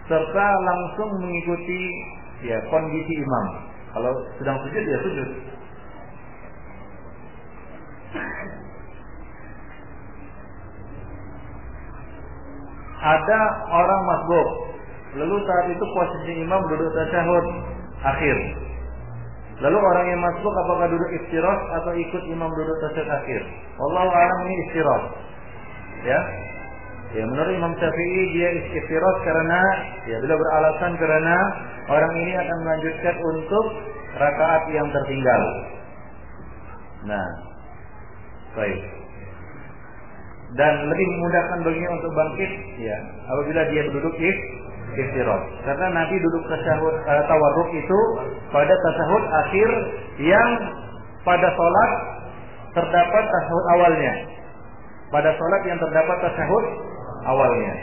serta langsung mengikuti ya kondisi imam. Kalau sedang sujud ya sujud. Ada orang masbuk, lalu saat itu posisi imam duduk tasyahud akhir. Lalu orang yang masbuk apakah duduk iftiroz atau ikut imam duduk tasyahud akhir? Wallahu a'lam, ini iftiroz. Ya. Ya, menurut Imam Syafi'i dia iftiroz karena beliau beralasan karena orang ini akan melanjutkan untuk rakaat yang tertinggal. Nah, baik. Dan lebih memudahkan baginya untuk bangkit apabila dia berduduk iftiroz. Karena Nabi duduk tasyahud tawarruk itu pada tasyahud akhir yang pada salat terdapat tasyahud awalnya. Pada salat yang terdapat tasyahud awalnya.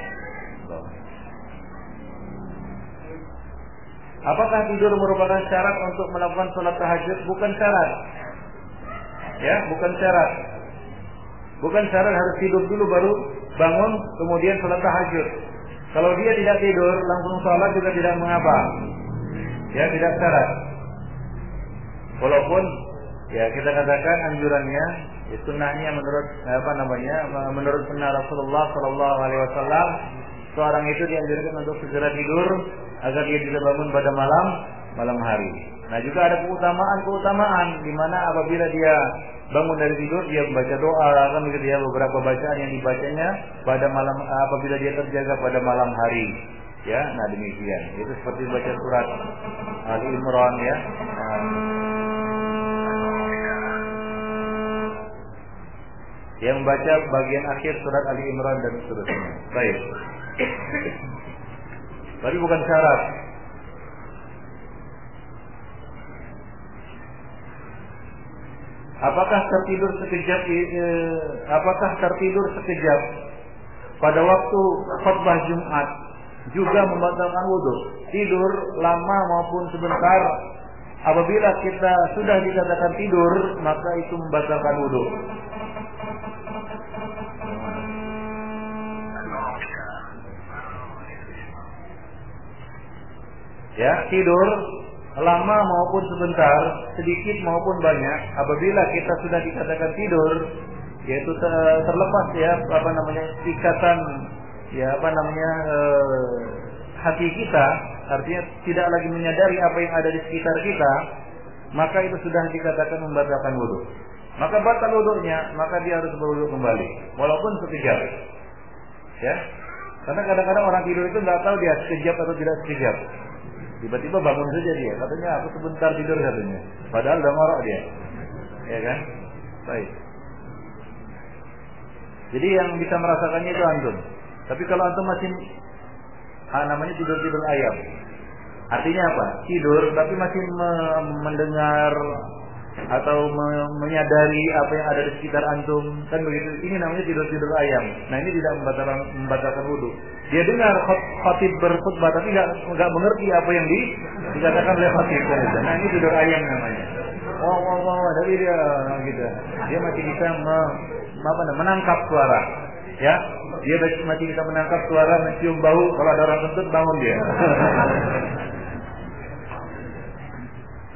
Apakah tidur merupakan syarat untuk melakukan salat tahajud? Bukan syarat. Ya, bukan syarat. Bukan syarat harus tidur dulu baru bangun kemudian salat tahajud. Kalau dia tidak tidur langsung salat juga tidak mengapa. Ya, tidak syarat. Walaupun kita katakan anjurannya sunnahnya menurut sunnah Rasulullah Sallallahu Alaihi Wasallam, seorang itu dianjurkan untuk segera tidur agar dia bisa bangun pada malam hari. Nah, juga ada keutamaan di mana apabila dia bangun dari tidur dia membaca doa, kan begitu ya, beberapa bacaan yang dibacanya pada malam apabila dia terjaga pada malam hari. Ya, nah demikian. Itu seperti baca surat Ali Imran ya. Yang membaca bagian akhir surat Ali Imran dan seterusnya. Baik. Tapi bukan syarat. Apakah tertidur sekejap pada waktu khutbah Jumat juga membatalkan wudu? Tidur lama maupun sebentar, apabila kita sudah dikatakan tidur, maka itu membatalkan wudu. Ya, tidur lama maupun sebentar, sedikit maupun banyak, apabila kita sudah dikatakan tidur, yaitu terlepas ikatan hati kita, artinya tidak lagi menyadari apa yang ada di sekitar kita, maka itu sudah dikatakan membatalkan wudu. Maka batal wudunya, maka dia harus berwudu kembali, walaupun sekejap. Ya, karena kadang-kadang orang tidur itu nggak tahu dia sekejap atau tidak sekejap. Tiba-tiba bangun saja dia, katanya aku sebentar tidur katanya, padahal udah ngorok dia, ya kan? Baik. Jadi yang bisa merasakannya itu antum. Tapi kalau antum masih namanya tidur ayam, artinya apa? Tidur tapi masih mendengar atau menyadari apa yang ada di sekitar antum, kan begitu. Ini namanya tidur ayam. Nah, ini tidak membatalkan wudu. Dia dengar khatib berkhutbah tapi enggak mengerti apa yang dikatakan oleh khatib. Nah, ini tidur ayam namanya. Tapi dia gitu. Dia masih bisa menangkap suara. Ya, dia masih bisa menangkap suara, mencium bau. Kalau ada orang kentut bangun dia.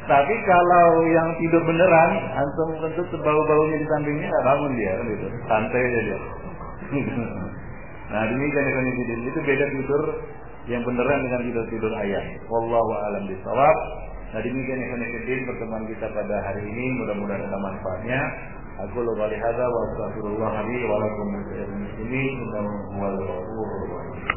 Tapi kalau yang tidur beneran, antum kentut bau-baunya di sampingnya, bangun dia, gitu. Santai aja dia. Nah, demikian itu beda tidur yang beneran dengan tidur ayam. Wallahu a'lam bishawab. Nah, demikian pertemuan kita pada hari ini, mudah-mudahan ada manfaatnya. Aku lupa lihada wa astaghfirullah li wa lakum min syarril muslimin innahu huwal ghafurur rahim.